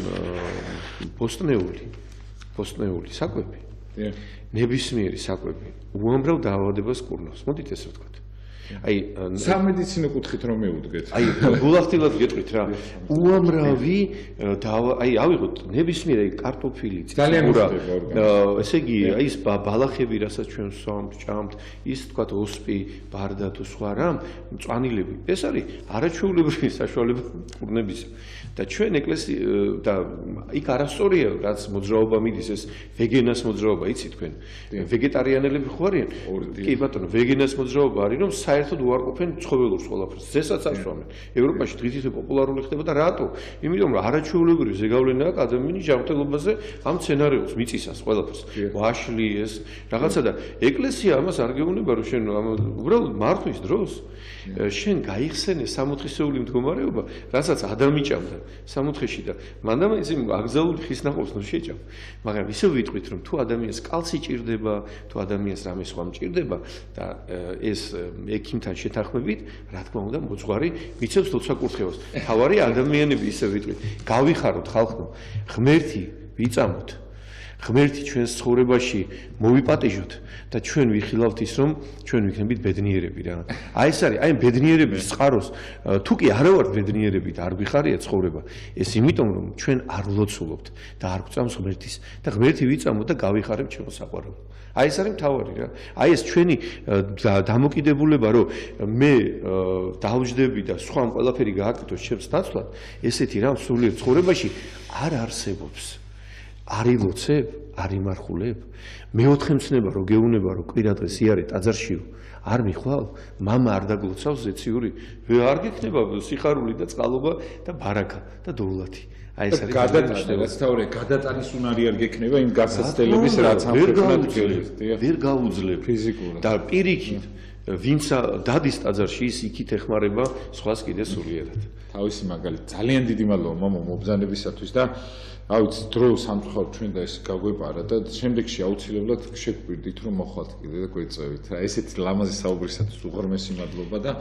პოსტნეული საკვები ნებისმიერი საკვები უამრავ დაავადებას კურნავს. მოდით ესე ვთქვათ. აი სამედიცინო კუთხით რომ მეუდგეთ. აი გულახდილად გეტყვით რა. უამრავი აი ავიღოთ ნებისმიერი აი კარტოფილი, ციფურა, ესე იგი აი ეს ბალახები, რასაც ჩვენ ვსვამთ, ჭამთ, ის თქვათ ოსპი, ბარდა თუ სხვა რამ, მწვანილები. ეს არის არაჩვეულებრივი საშუალება კურნების. და ჩვენ ეკლესია და იქ არასწორია, რაც მოძრაობა მიდის ეს ვეგენას მოძრაობა, იცით თქვენ? ვეგეტარიანელები ხო არიან? კი ბატონო, ვეგენას მოძრაობა არის, რომ საერთოდ უარყოფენ ცხოველურს ყველაფერს. ზესაც ასვამენ. ევროპაში დღითიდ პოპულარული ხდება და რატო? იმიტომ რომ არაჩვეულებრივი ზეგავლენა აქვს ადამიანის ჯანმრთელობაზე ამ სცენარიულს, მიწისას ყველაფერს. ვაშლი ეს რაღაცა და ეკლესია ამას არ გეუბნება რომ შენ უბრალოდ მართვის დროს შენ გაიხსენე სამოთხისეული მდგომარეობა, რასაც ადამიანჭამდა სამოთხეში და მანდამაინც იმ აკრძალული ხის ნაყოფს ნუ შეჭამ. მაგრამ ისევ ვიტყვით რომ თუ ადამიანს კალცი ჭირდება, თუ ადამიანს რამე სხვა მჭირდება და ეს ექიმთან შეთანხმებით, რა თქმა უნდა, მოძღვარი მიცემს ლოცვა კურთხევას. თავარი ადამიანები ისევ ვიტყვით, გავიხაროთ ხალხო, ღმერთი ვიწამოთ. ღმერთი ჩვენს ცხოვრებაში მოვიპატეჟოთ და ჩვენ ვიხილავთ ის რომ ჩვენ ვიქნებით ბედნიერები რა. აი ეს არის, აი ბედნიერების წყაროს თუ კი არა ვართ ბედნიერები და არ გვიხარია ცხოვრება, ეს იმიტომ რომ ჩვენ არ ვლოცულობთ და არ გვწამს ღმერთის და ღმერთი ვიწამოთ და გავიხარებთ ჩემო საყვარელო. აი ეს არის მთავარი რა. აი ეს ჩვენი დამოკიდებულება რომ მე დავждები და სხვა ყველაფერი გააკეთოს ჩემს დაცვლად, ესეთი რამ სულიერ ცხოვრებაში არ არსებობს. არ ილოცებ, არ იმარხულებ. მეოთხე მცნება რომ გეუნება რომ კვირადღეს იარე ტაძარშიო, არ მიხვალ, მამა არ დაგლოცავს ზეციური, არ გექნება სიხარული და წყალობა და ბარაკა და დოვლათი. აი ეს არის გადატანის უნარი არ გექნება იმ გასაცდელების რაც ამფრთხილად გელს. ვერ გაუძლებ ფიზიკურად. და პირიქით ვინც დადის ტაძარში ის იქით ეხმარება სხვას კიდე სულიერად. თავისი მაგალითი ძალიან დიდი მადლობა მამა მობრძანებისათვის და რა ვიცი დრო სამწუხაროდ ჩვენ და ეს გაგვეპარა და შემდეგში აუცილებლად შეგგვირდით რომ მოხვალთ კიდე და გვეწევით რა ესეთი ლამაზი საუბრისათვის უღრმესი მადლობა და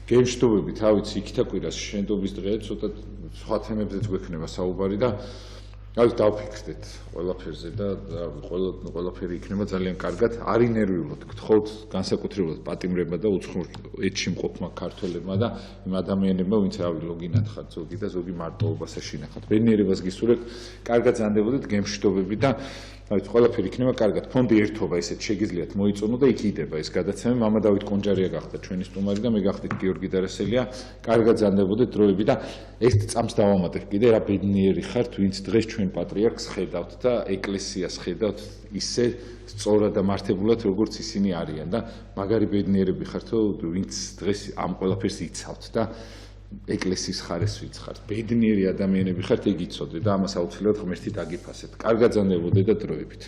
გემშვიდობებით რა ვიცი იქითა კვირას შენდობის დღე ცოტა სხვა თემებზეც გვექნება საუბარი და რა ვიცი დავფიქრდეთ ყველაფერზე და ყველაფერი იქნება ძალიან კარგად არ ინერვიულოთ გთხოვთ განსაკუთრებულად პატიმრებმა და უცხოურ ეთში მყოფმა ქართველებმა და იმ ადამიანებმა ვინც რავი ლოგინად ხართ ზოგი და ზოგი მარტოობასაც შინახათ ბედნიერებას გისურვებთ კარგად ზანდებოდეთ გემშვიდობები და რა ვიცი ყველაფერი იქნება კარგად ფონდი ერთობა ისეთ შეგიძლიათ მოიწონო და იქ იდება ეს გადაცემა მამა დავით კონჯარია გახდა ჩვენი სტუმარი და მე გახდით გიორგი დარასელია კარგად ზანდებოდეთ დროები და ეს წამს დავამატებ კიდე რა ბედნიერი ხართ ვინც დღეს ჩვენ პატრიარქს ხედავთ და ეკლესიას ხედავთ ისე სწორად და მართებულად როგორც ისინი არიან და მაგარი ბედნიერები ხართ ვინც დღეს ამ ყველაფერს იცავთ და ეკლესიის ხარეს ვინც ხართ ბედნიერი ადამიანები ხართ ეგ იცოდე და ამას აუცილებლად ღმერთი დაგიფასეთ კარგად ზანდებოდეთ და დროებით